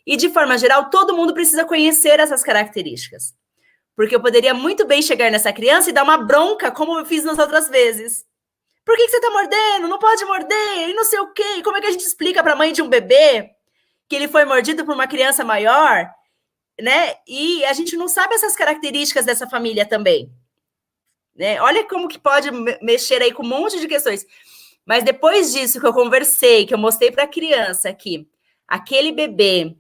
e de forma geral, todo mundo precisa conhecer essas características. Porque eu poderia muito bem chegar nessa criança e dar uma bronca, como eu fiz nas outras vezes. Por que você tá mordendo? Não pode morder, e não sei o quê. Como é que a gente explica para a mãe de um bebê que ele foi mordido por uma criança maior, né? E a gente não sabe essas características dessa família também, né? Olha como que pode mexer aí com um monte de questões. Mas depois disso que eu conversei, que eu mostrei para a criança que aquele bebê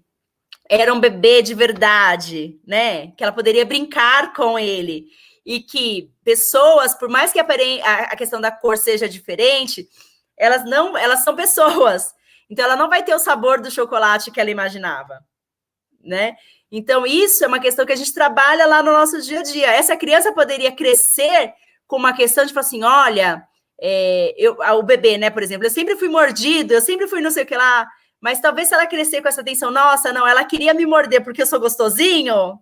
era um bebê de verdade, né? Que ela poderia brincar com ele. E que pessoas, por mais que a questão da cor seja diferente, elas são pessoas. Então, ela não vai ter o sabor do chocolate que ela imaginava, né? Então, isso é uma questão que a gente trabalha lá no nosso dia a dia. Essa criança poderia crescer com uma questão de falar assim, olha, o bebê, né, por exemplo, eu sempre fui mordido, eu sempre fui não sei o que lá, mas talvez se ela crescer com essa atenção, nossa, não, ela queria me morder porque eu sou gostosinho,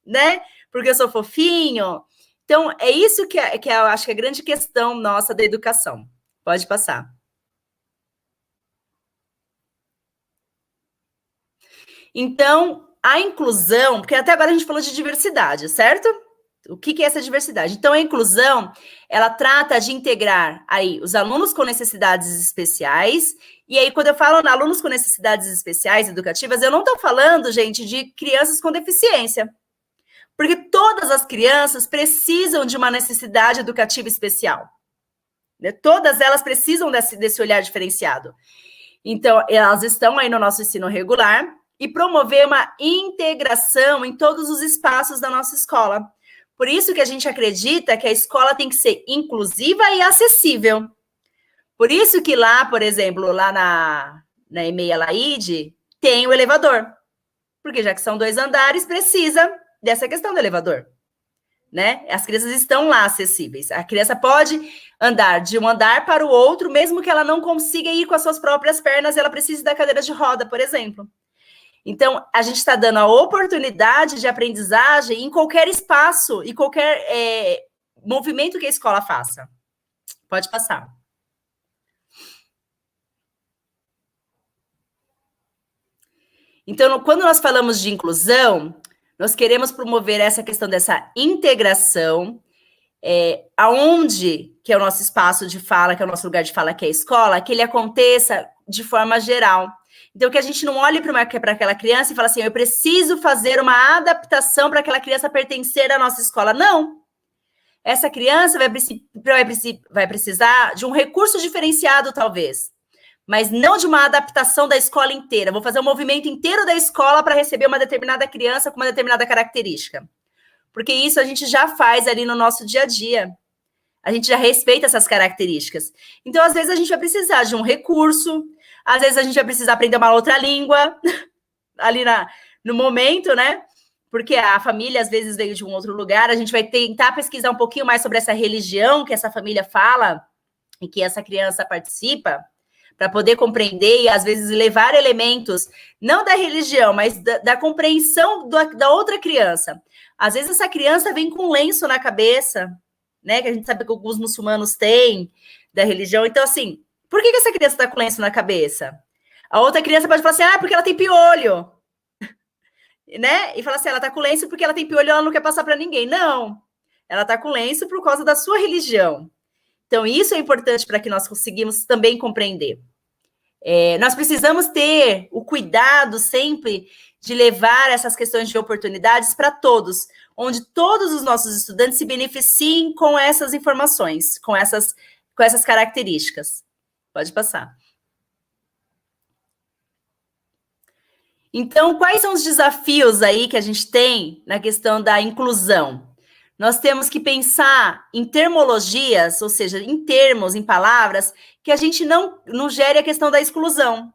né? Porque eu sou fofinho. Então, é isso que eu acho que é a grande questão nossa da educação. Pode passar. Então, a inclusão, porque até agora a gente falou de diversidade, certo? O que é essa diversidade? Então, a inclusão, ela trata de integrar aí os alunos com necessidades especiais, e aí quando eu falo alunos com necessidades especiais educativas, eu não estou falando, gente, de crianças com deficiência. Porque todas as crianças precisam de uma necessidade educativa especial. Né? Todas elas precisam desse olhar diferenciado. Então, elas estão aí no nosso ensino regular e promover uma integração em todos os espaços da nossa escola. Por isso que a gente acredita que a escola tem que ser inclusiva e acessível. Por isso que lá, por exemplo, lá na EMEA Laide, tem o elevador. Porque já que são 2 andares, precisa dessa questão do elevador, né? As crianças estão lá acessíveis. A criança pode andar de um andar para o outro, mesmo que ela não consiga ir com as suas próprias pernas, ela precisa da cadeira de roda, por exemplo. Então, a gente está dando a oportunidade de aprendizagem em qualquer espaço e qualquer movimento que a escola faça. Pode passar. Então, quando nós falamos de inclusão, nós queremos promover essa questão dessa integração, aonde que é o nosso espaço de fala, que é o nosso lugar de fala, que é a escola, que ele aconteça de forma geral. Então, que a gente não olhe para aquela criança e fale assim, eu preciso fazer uma adaptação para aquela criança pertencer à nossa escola. Não. Essa criança vai precisar de um recurso diferenciado, talvez, mas não de uma adaptação da escola inteira. Vou fazer um movimento inteiro da escola para receber uma determinada criança com uma determinada característica. Porque isso a gente já faz ali no nosso dia a dia. A gente já respeita essas características. Então, às vezes, a gente vai precisar de um recurso, às vezes a gente vai precisar aprender uma outra língua, ali no momento, né? Porque a família, às vezes, veio de um outro lugar, a gente vai tentar pesquisar um pouquinho mais sobre essa religião que essa família fala e que essa criança participa, para poder compreender e, às vezes, levar elementos, não da religião, mas da compreensão da outra criança. Às vezes, essa criança vem com um lenço na cabeça, né? Que a gente sabe que alguns muçulmanos têm da religião. Então, assim, por que essa criança está com lenço na cabeça? A outra criança pode falar assim, porque ela tem piolho. Né? E falar assim, ela está com lenço porque ela tem piolho e ela não quer passar para ninguém. Não. Ela está com lenço por causa da sua religião. Então, isso é importante para que nós conseguimos também compreender. Nós precisamos ter o cuidado sempre de levar essas questões de oportunidades para todos, onde todos os nossos estudantes se beneficiem com essas informações, com essas características. Pode passar. Então, quais são os desafios aí que a gente tem na questão da inclusão? Nós temos que pensar em termologias, ou seja, em termos, em palavras, que a gente não gere a questão da exclusão.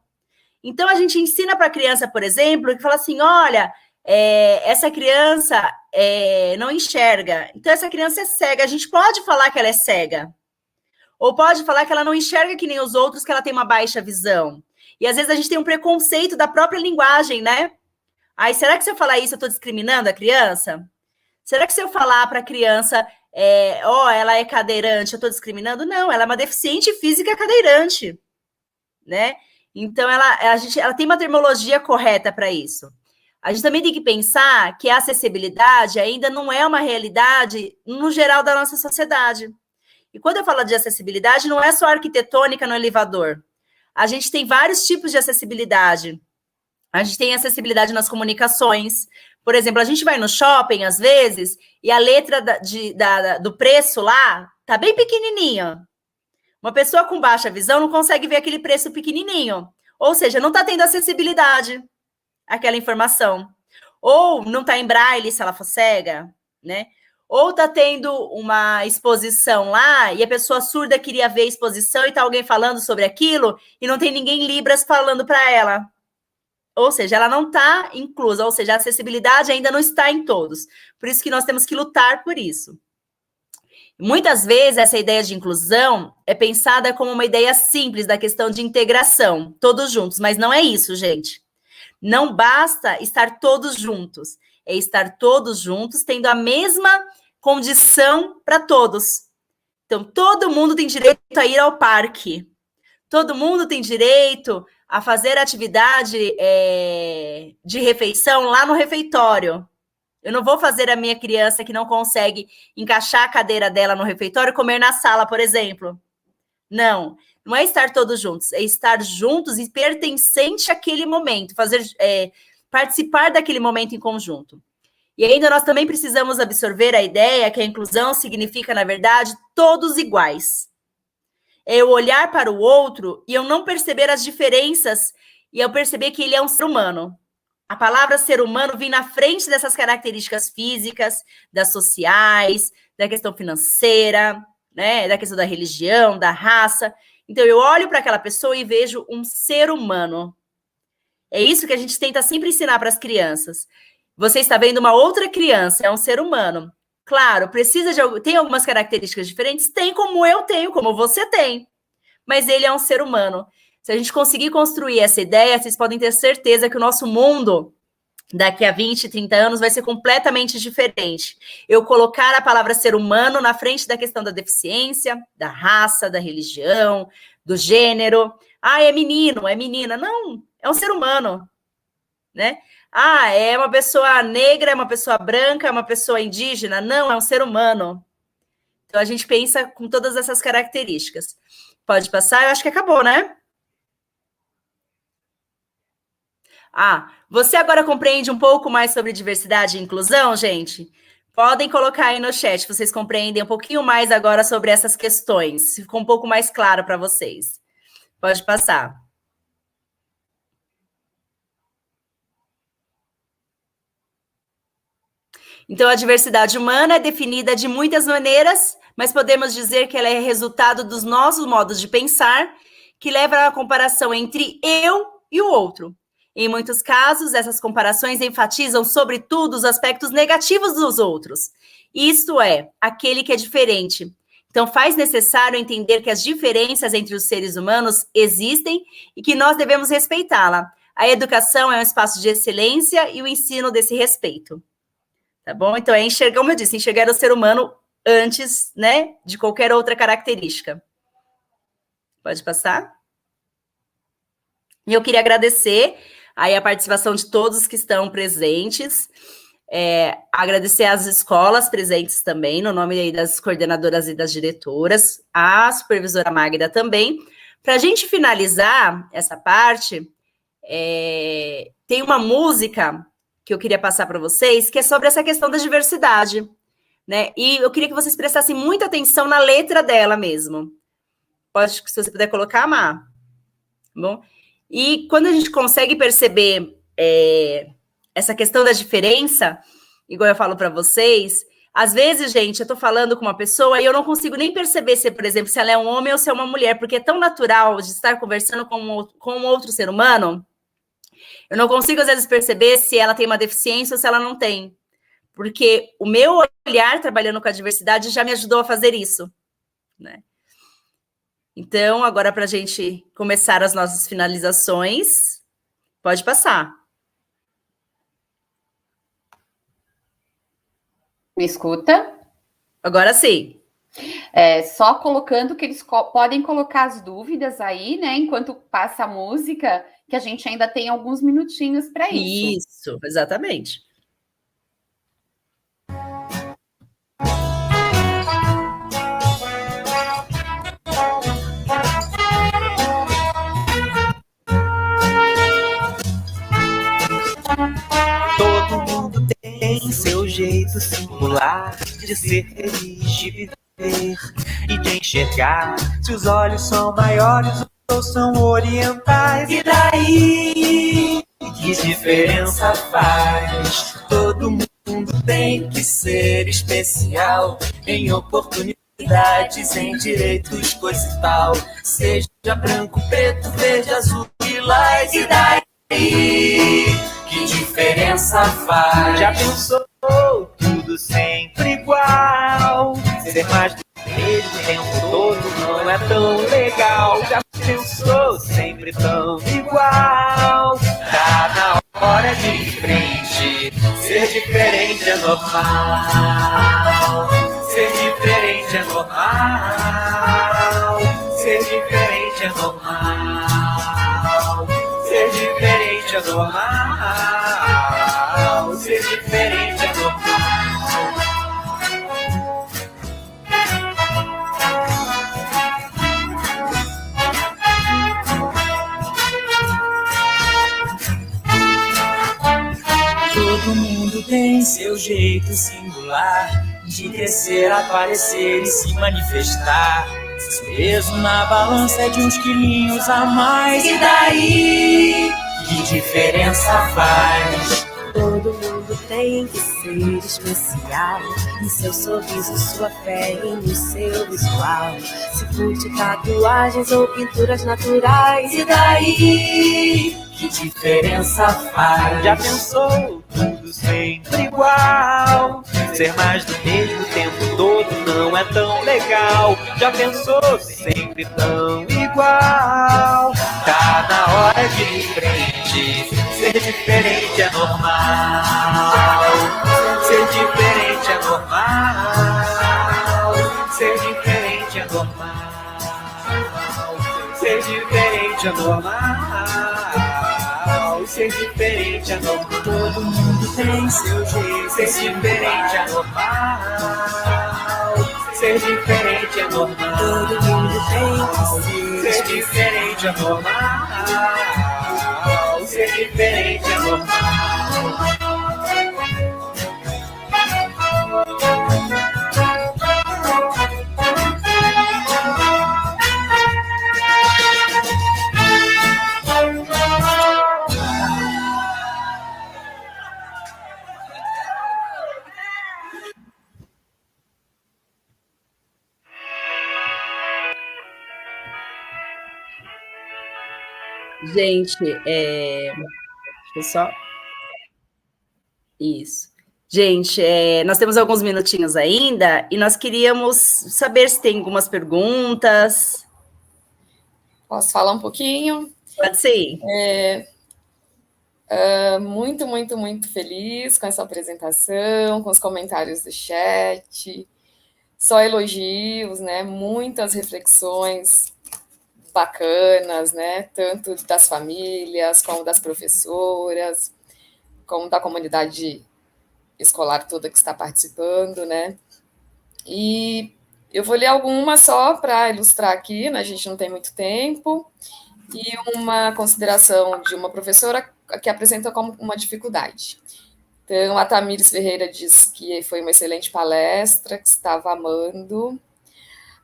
Então, a gente ensina para a criança, por exemplo, que fala assim, olha, essa criança não enxerga, então essa criança é cega, a gente pode falar que ela é cega. Ou pode falar que ela não enxerga que nem os outros, que ela tem uma baixa visão. E às vezes a gente tem um preconceito da própria linguagem, né? Aí, será que se eu falar isso, eu estou discriminando a criança? Será que se eu falar para a criança, ela é cadeirante, eu estou discriminando? Não, ela é uma deficiente física cadeirante, né? Então, ela tem uma terminologia correta para isso. A gente também tem que pensar que a acessibilidade ainda não é uma realidade no geral da nossa sociedade. E quando eu falo de acessibilidade, não é só arquitetônica no elevador. A gente tem vários tipos de acessibilidade. A gente tem acessibilidade nas comunicações. Por exemplo, a gente vai no shopping, às vezes, e a letra do preço lá tá bem pequenininha. Uma pessoa com baixa visão não consegue ver aquele preço pequenininho. Ou seja, não está tendo acessibilidade àquela informação. Ou não está em braille, se ela for cega, né? Ou está tendo uma exposição lá e a pessoa surda queria ver a exposição e está alguém falando sobre aquilo e não tem ninguém em Libras falando para ela. Ou seja, ela não está inclusa, ou seja, a acessibilidade ainda não está em todos. Por isso que nós temos que lutar por isso. Muitas vezes, essa ideia de inclusão é pensada como uma ideia simples da questão de integração, todos juntos, mas não é isso, gente. Não basta estar todos juntos, é estar todos juntos tendo a mesma condição para todos. Então, todo mundo tem direito a ir ao parque, todo mundo tem direito a fazer atividade de refeição lá no refeitório. Eu não vou fazer a minha criança que não consegue encaixar a cadeira dela no refeitório comer na sala, por exemplo. Não é estar todos juntos, é estar juntos e pertencente àquele momento, participar daquele momento em conjunto. E ainda nós também precisamos absorver a ideia que a inclusão significa, na verdade, todos iguais. É eu olhar para o outro e eu não perceber as diferenças e eu perceber que ele é um ser humano. A palavra ser humano vem na frente dessas características físicas, das sociais, da questão financeira, né, da questão da religião, da raça. Então, eu olho para aquela pessoa e vejo um ser humano. É isso que a gente tenta sempre ensinar para as crianças. Você está vendo uma outra criança, é um ser humano. Claro, tem algumas características diferentes? Tem, como eu tenho, como você tem. Mas ele é um ser humano. Se a gente conseguir construir essa ideia, vocês podem ter certeza que o nosso mundo, daqui a 20, 30 anos, vai ser completamente diferente. Eu colocar a palavra ser humano na frente da questão da deficiência, da raça, da religião, do gênero. Ah, é menino, é menina. Não, é um ser humano, né? Ah, é uma pessoa negra, é uma pessoa branca, é uma pessoa indígena. Não, é um ser humano. Então, a gente pensa com todas essas características. Pode passar? Eu acho que acabou, né? Ah, você agora compreende um pouco mais sobre diversidade e inclusão, gente? Podem colocar aí no chat, vocês compreendem um pouquinho mais agora sobre essas questões. Ficou um pouco mais claro para vocês. Pode passar. Então, a diversidade humana é definida de muitas maneiras, mas podemos dizer que ela é resultado dos nossos modos de pensar, que leva à comparação entre eu e o outro. Em muitos casos, essas comparações enfatizam, sobretudo, os aspectos negativos dos outros. Isto é, aquele que é diferente. Então, faz necessário entender que as diferenças entre os seres humanos existem e que nós devemos respeitá-la. A educação é um espaço de excelência e o ensino desse respeito. Tá bom? Então, é enxergar, como eu disse, enxergar o ser humano antes, né, de qualquer outra característica. Pode passar? E eu queria agradecer aí a participação de todos que estão presentes, agradecer às escolas presentes também, no nome aí das coordenadoras e das diretoras, a supervisora Magda também. Para a gente finalizar essa parte, tem uma música que eu queria passar para vocês, que é sobre essa questão da diversidade, né? E eu queria que vocês prestassem muita atenção na letra dela mesmo. Pode, se você puder colocar, Má. Tá bom? E quando a gente consegue perceber essa questão da diferença, igual eu falo para vocês, às vezes, gente, eu estou falando com uma pessoa e eu não consigo nem perceber se, por exemplo, se ela é um homem ou se é uma mulher, porque é tão natural de estar conversando com um outro ser humano, eu não consigo, às vezes, perceber se ela tem uma deficiência ou se ela não tem. Porque o meu olhar, trabalhando com a diversidade, já me ajudou a fazer isso, né? Então, agora para a gente começar as nossas finalizações, pode passar. Me escuta? Agora sim. Só colocando que eles podem colocar as dúvidas aí, né? Enquanto passa a música, que a gente ainda tem alguns minutinhos para isso. Isso, exatamente. Todo mundo tem seu jeito singular de ser feliz, de viver e de enxergar. Se os olhos são maiores ou são orientais, e daí? Que diferença faz? Todo mundo tem que ser especial em oportunidades, em direitos, coisa e tal. Seja branco, preto, verde, azul, lilás, e daí? Que diferença faz? Já pensou tudo sempre igual? Ser mais do mesmo o tempo todo não é tão legal. Já pensou sempre tão igual? Tá na hora de ir em frente. Ser diferente é normal. Ser diferente é normal. Ser diferente é normal. Ser diferente é normal. Ser diferente é normal. Todo mundo tem seu jeito singular de crescer, aparecer e se manifestar. Se o peso na balança é de uns quilinhos a mais, e daí? Que diferença faz? Todo mundo tem que ser especial em seu sorriso, sua fé e no seu visual. Se curte tatuagens ou pinturas naturais, E daí? Que diferença faz? Já pensou tudo sempre igual? Ser mais do mesmo o tempo todo não é tão legal. Já pensou sempre tão igual? Tá na hora de ir em frente. Ser diferente é normal. Ser diferente é normal. Ser diferente é normal. Ser diferente é normal. Ser diferente é normal. Todo mundo tem seu jeito. Ser diferente é normal. Ser diferente é normal. todo mundo tem que Ser diferente é normal. Ser diferente é normal. Gente, deixa eu só... Isso. Gente, nós temos alguns minutinhos ainda e nós queríamos saber se tem algumas perguntas. Posso falar um pouquinho? Pode ser. Muito, muito, muito feliz com essa apresentação, com os comentários do chat. Só elogios, né? Muitas reflexões bacanas, né? Tanto das famílias, como das professoras, como da comunidade escolar toda que está participando, né? E eu vou ler algumas só para ilustrar aqui, né? A gente não tem muito tempo. E uma consideração de uma professora que apresenta como uma dificuldade. Então, a Tamires Ferreira diz que foi uma excelente palestra, que estava amando.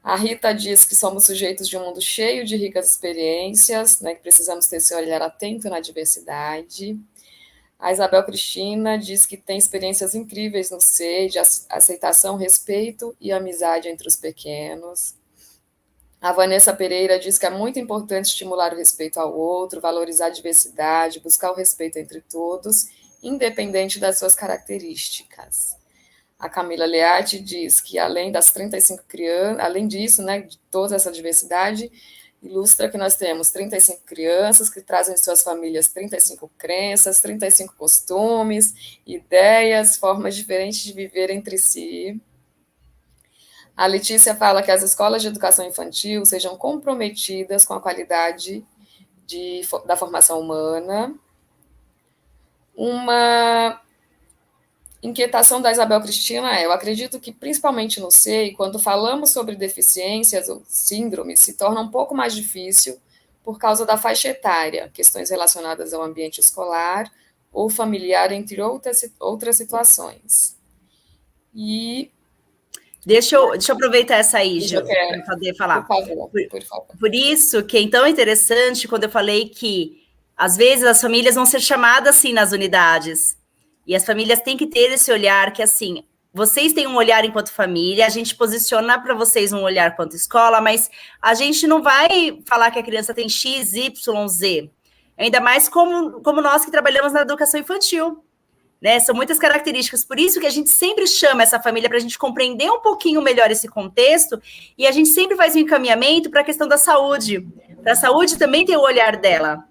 A Rita diz que somos sujeitos de um mundo cheio de ricas experiências, né, que precisamos ter esse olhar atento na diversidade. A Isabel Cristina diz que tem experiências incríveis no SEI, de aceitação, respeito e amizade entre os pequenos. A Vanessa Pereira diz que é muito importante estimular o respeito ao outro, valorizar a diversidade, buscar o respeito entre todos, independente das suas características. A Camila Learte diz que além das 35 crianças, além disso, né, de toda essa diversidade, ilustra que nós temos 35 crianças que trazem em suas famílias 35 crenças, 35 costumes, ideias, formas diferentes de viver entre si. A Letícia fala que as escolas de educação infantil sejam comprometidas com a qualidade da formação humana. Uma inquietação da Isabel Cristina eu acredito que, principalmente no SEI, quando falamos sobre deficiências ou síndromes, se torna um pouco mais difícil por causa da faixa etária, questões relacionadas ao ambiente escolar ou familiar, entre outras situações. E... Deixa eu aproveitar essa aí, Gil, para poder falar. Por favor. Por isso que é tão interessante quando eu falei que, às vezes, as famílias vão ser chamadas, assim, nas unidades. E as famílias têm que ter esse olhar que, assim, vocês têm um olhar enquanto família, a gente posiciona para vocês um olhar quanto escola, mas a gente não vai falar que a criança tem X, Y, Z. Ainda mais como nós que trabalhamos na educação infantil, né? São muitas características. Por isso que a gente sempre chama essa família para a gente compreender um pouquinho melhor esse contexto e a gente sempre faz um encaminhamento para a questão da saúde. Para a saúde também ter o olhar dela.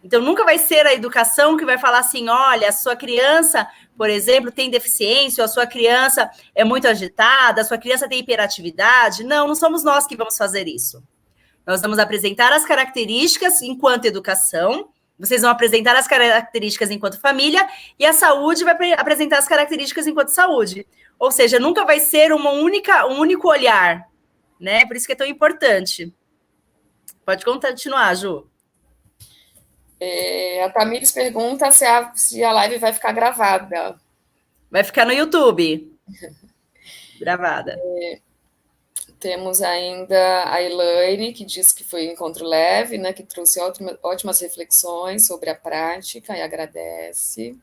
Então, nunca vai ser a educação que vai falar assim, olha, a sua criança, por exemplo, tem deficiência, ou a sua criança é muito agitada, a sua criança tem hiperatividade. Não somos nós que vamos fazer isso. Nós vamos apresentar as características enquanto educação, vocês vão apresentar as características enquanto família, e a saúde vai apresentar as características enquanto saúde. Ou seja, nunca vai ser um único olhar, né? Por isso que é tão importante. Pode continuar, Ju. A Tamires pergunta se a live vai ficar gravada. Vai ficar no YouTube. Gravada. Temos ainda a Elaine, que disse que foi um encontro leve, né, que trouxe ótimas reflexões sobre a prática e agradece.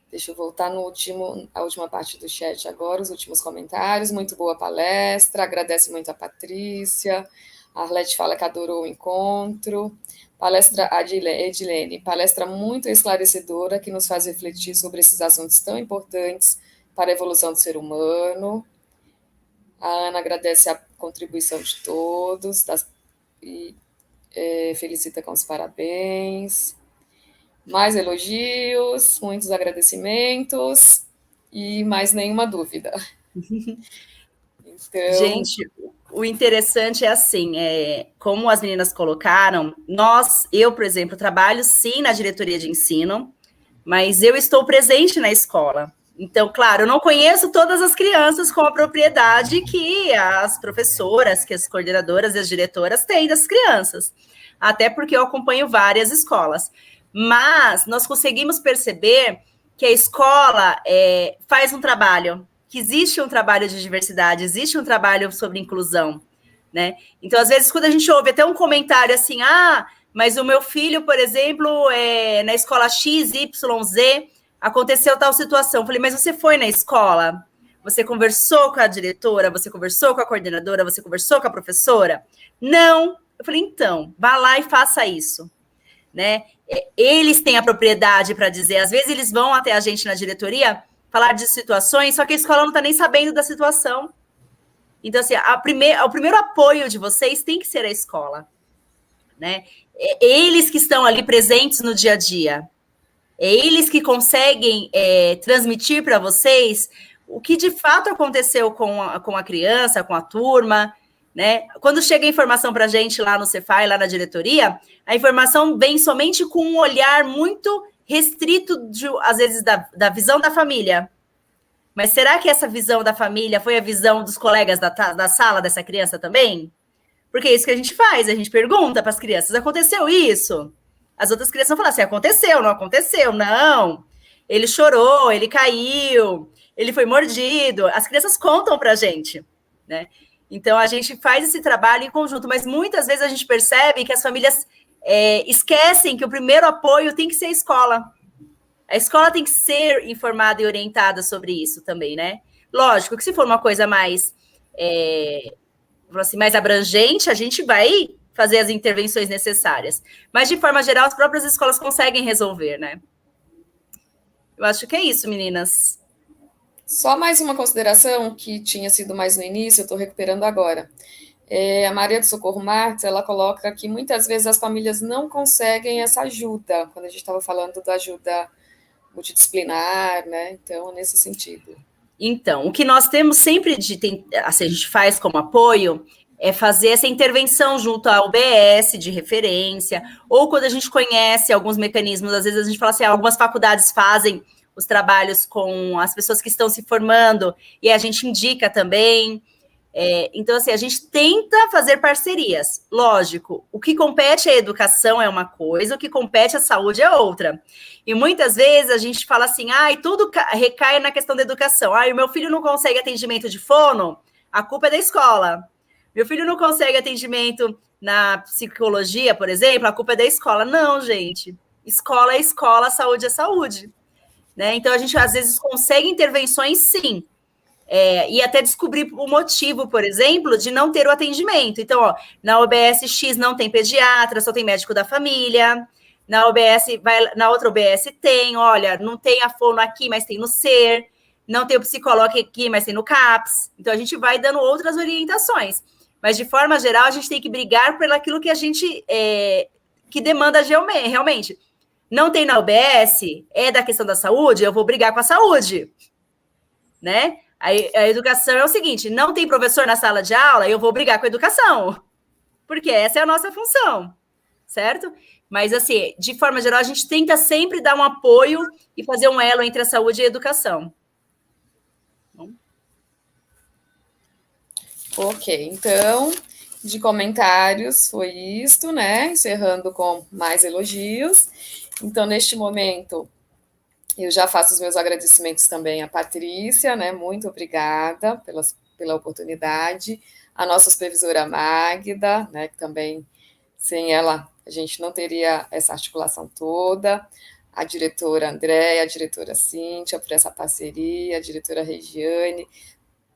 Deixa eu voltar a última parte do chat agora, os últimos comentários. Muito boa palestra, agradece muito a Patrícia. A Arlete fala que adorou o encontro. Palestra Edilene, palestra muito esclarecedora que nos faz refletir sobre esses assuntos tão importantes para a evolução do ser humano. A Ana agradece a contribuição de todos e felicita com os parabéns. Mais elogios, muitos agradecimentos e mais nenhuma dúvida. Então... Gente, o interessante é assim, como as meninas colocaram, eu, por exemplo, trabalho sim na diretoria de ensino, mas eu estou presente na escola. Então, claro, eu não conheço todas as crianças com a propriedade que as professoras, que as coordenadoras e as diretoras têm das crianças, até porque eu acompanho várias escolas. Mas nós conseguimos perceber que a escola faz um trabalho, que existe um trabalho de diversidade, existe um trabalho sobre inclusão, né? Então, às vezes, quando a gente ouve até um comentário assim, mas o meu filho, por exemplo, na escola XYZ, aconteceu tal situação. Eu falei, mas você foi na escola? Você conversou com a diretora? Você conversou com a coordenadora? Você conversou com a professora? Não. Eu falei, então, vá lá e faça isso, né? Eles têm a propriedade para dizer, às vezes eles vão até a gente na diretoria falar de situações, só que a escola não está nem sabendo da situação. Então, assim, o primeiro apoio de vocês tem que ser a escola, né? Eles que estão ali presentes no dia a dia. Eles que conseguem transmitir para vocês o que de fato aconteceu com a criança, com a turma, né? Quando chega a informação para a gente lá no Cefai, lá na diretoria, a informação vem somente com um olhar muito restrito, às vezes, da visão da família. Mas será que essa visão da família foi a visão dos colegas da sala dessa criança também? Porque é isso que a gente faz, a gente pergunta para as crianças, aconteceu isso? As outras crianças vão falar assim, aconteceu, não aconteceu, não. Ele chorou, ele caiu, ele foi mordido. As crianças contam para a gente, né? Então, a gente faz esse trabalho em conjunto, mas muitas vezes a gente percebe que as famílias esquecem que o primeiro apoio tem que ser a escola. A escola tem que ser informada e orientada sobre isso também, né? Lógico que se for uma coisa mais abrangente, a gente vai fazer as intervenções necessárias. Mas, de forma geral, as próprias escolas conseguem resolver, né? Eu acho que é isso, meninas. Só mais uma consideração que tinha sido mais no início, eu estou recuperando agora. A Maria do Socorro Marques, ela coloca que muitas vezes as famílias não conseguem essa ajuda, quando a gente estava falando da ajuda multidisciplinar, né? Então, nesse sentido. Então, o que nós temos sempre assim, a gente faz como apoio é fazer essa intervenção junto à UBS de referência, ou quando a gente conhece alguns mecanismos, às vezes a gente fala assim, algumas faculdades fazem os trabalhos com as pessoas que estão se formando, e a gente indica também. Então, assim, a gente tenta fazer parcerias. Lógico, o que compete à educação é uma coisa, o que compete à saúde é outra. E muitas vezes a gente fala assim, tudo recai na questão da educação. O meu filho não consegue atendimento de fono, a culpa é da escola. Meu filho não consegue atendimento na psicologia, por exemplo, a culpa é da escola. Não, gente. Escola é escola, saúde é saúde. Né? Então, a gente, às vezes, consegue intervenções, sim. E até descobrir o motivo, por exemplo, de não ter o atendimento. Então, na UBS X não tem pediatra, só tem médico da família. Na outra UBS tem, olha, não tem a fono aqui, mas tem no SER. Não tem o psicólogo aqui, mas tem no CAPS. Então, a gente vai dando outras orientações. Mas, de forma geral, a gente tem que brigar por aquilo que a gente que demanda realmente. Não tem na UBS, é da questão da saúde, eu vou brigar com a saúde, né? A educação é o seguinte, não tem professor na sala de aula, eu vou brigar com a educação, porque essa é a nossa função, certo? Mas, assim, de forma geral, a gente tenta sempre dar um apoio e fazer um elo entre a saúde e a educação. Ok, então, de comentários foi isto, né? Encerrando com mais elogios. Então, neste momento, eu já faço os meus agradecimentos também à Patrícia, né? Muito obrigada pela oportunidade. A nossa supervisora Magda, né? Que também, sem ela, a gente não teria essa articulação toda. A diretora Andréia, a diretora Cíntia, por essa parceria, a diretora Regiane,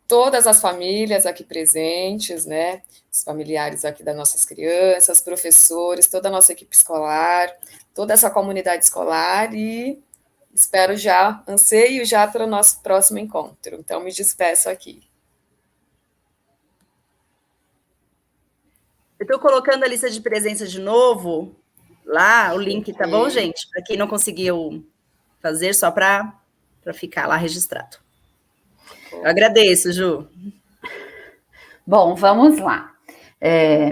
todas as famílias aqui presentes, né? Os familiares aqui das nossas crianças, professores, toda a nossa equipe escolar, toda essa comunidade escolar e anseio já para o nosso próximo encontro. Então, me despeço aqui. Eu estou colocando a lista de presença de novo, lá, o link, tá bom, gente? Para quem não conseguiu fazer, só para ficar lá registrado. Eu agradeço, Ju. Bom, vamos lá.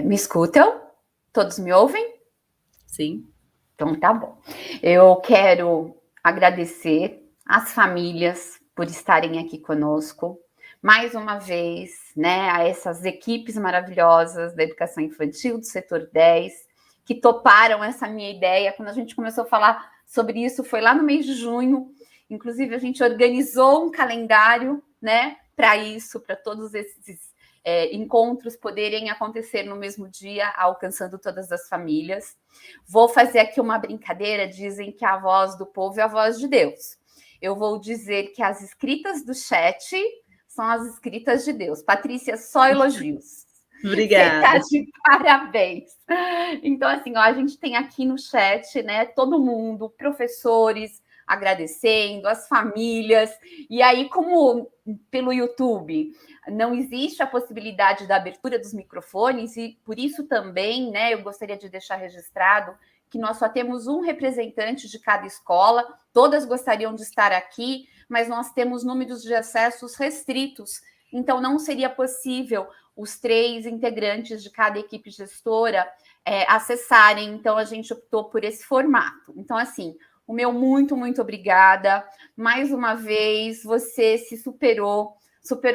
Me escutam? Todos me ouvem? Sim. Então, tá bom. Eu quero agradecer às famílias por estarem aqui conosco, mais uma vez, né, a essas equipes maravilhosas da educação infantil do setor 10, que toparam essa minha ideia. Quando a gente começou a falar sobre isso, foi lá no mês de junho. Inclusive, a gente organizou um calendário, né, para isso, para todos esses encontros poderem acontecer no mesmo dia, alcançando todas as famílias. Vou fazer aqui uma brincadeira, dizem que a voz do povo é a voz de Deus. Eu vou dizer que as escritas do chat são as escritas de Deus. Patrícia, só elogios. Obrigada. Você tá de parabéns. Então, assim, ó, a gente tem aqui no chat, né, todo mundo, professores, agradecendo, as famílias. E aí, como pelo YouTube não existe a possibilidade da abertura dos microfones, e por isso também, né, eu gostaria de deixar registrado que nós só temos um representante de cada escola, todas gostariam de estar aqui, mas nós temos números de acessos restritos, então não seria possível os 3 integrantes de cada equipe gestora acessarem, então a gente optou por esse formato. Então, assim, o meu muito, muito obrigada. Mais uma vez, você se superou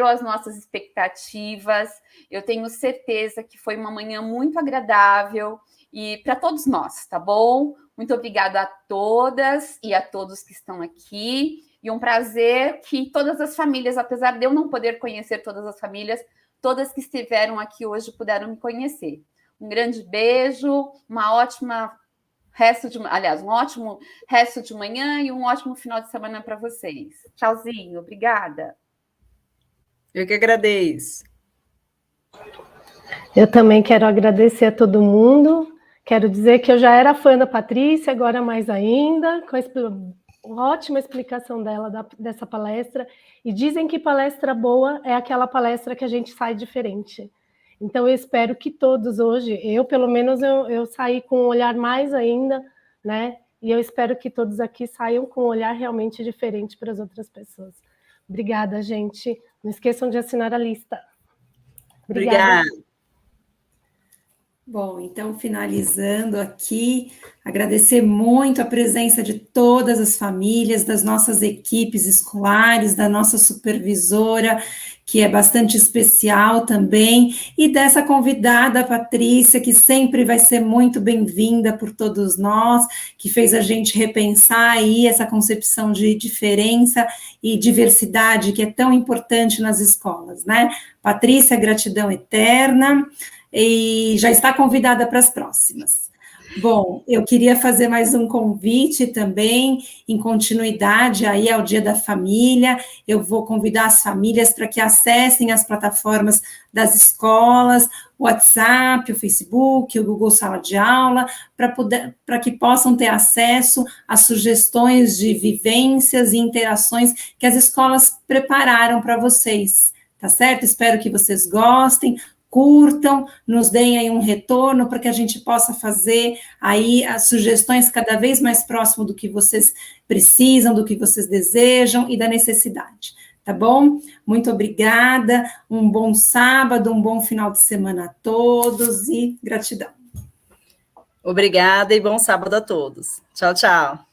as nossas expectativas. Eu tenho certeza que foi uma manhã muito agradável e para todos nós, tá bom? Muito obrigada a todas e a todos que estão aqui. E um prazer que todas as famílias, apesar de eu não poder conhecer todas as famílias, todas que estiveram aqui hoje puderam me conhecer. Um grande beijo, um ótimo resto de manhã e um ótimo final de semana para vocês. Tchauzinho, obrigada. Eu que agradeço. Eu também quero agradecer a todo mundo. Quero dizer que eu já era fã da Patrícia, agora mais ainda, com ótima explicação dessa palestra, e dizem que palestra boa é aquela palestra que a gente sai diferente. Então, eu espero que todos hoje, pelo menos, eu saí com um olhar mais ainda, né? E eu espero que todos aqui saiam com um olhar realmente diferente para as outras pessoas. Obrigada, gente. Não esqueçam de assinar a lista. Obrigada. Bom, então, finalizando aqui, agradecer muito a presença de todas as famílias, das nossas equipes escolares, da nossa supervisora, que é bastante especial também, e dessa convidada, a Patrícia, que sempre vai ser muito bem-vinda por todos nós, que fez a gente repensar aí essa concepção de diferença e diversidade, que é tão importante nas escolas, né? Patrícia, gratidão eterna, e já está convidada para as próximas. Bom, eu queria fazer mais um convite também, em continuidade aí ao Dia da Família. Eu vou convidar as famílias para que acessem as plataformas das escolas, o WhatsApp, o Facebook, o Google Sala de Aula, para que possam ter acesso às sugestões de vivências e interações que as escolas prepararam para vocês, tá certo? Espero que vocês gostem, curtam, nos deem aí um retorno para que a gente possa fazer aí as sugestões cada vez mais próximo do que vocês precisam, do que vocês desejam e da necessidade, tá bom? Muito obrigada, um bom sábado, um bom final de semana a todos e gratidão. Obrigada e bom sábado a todos. Tchau, tchau.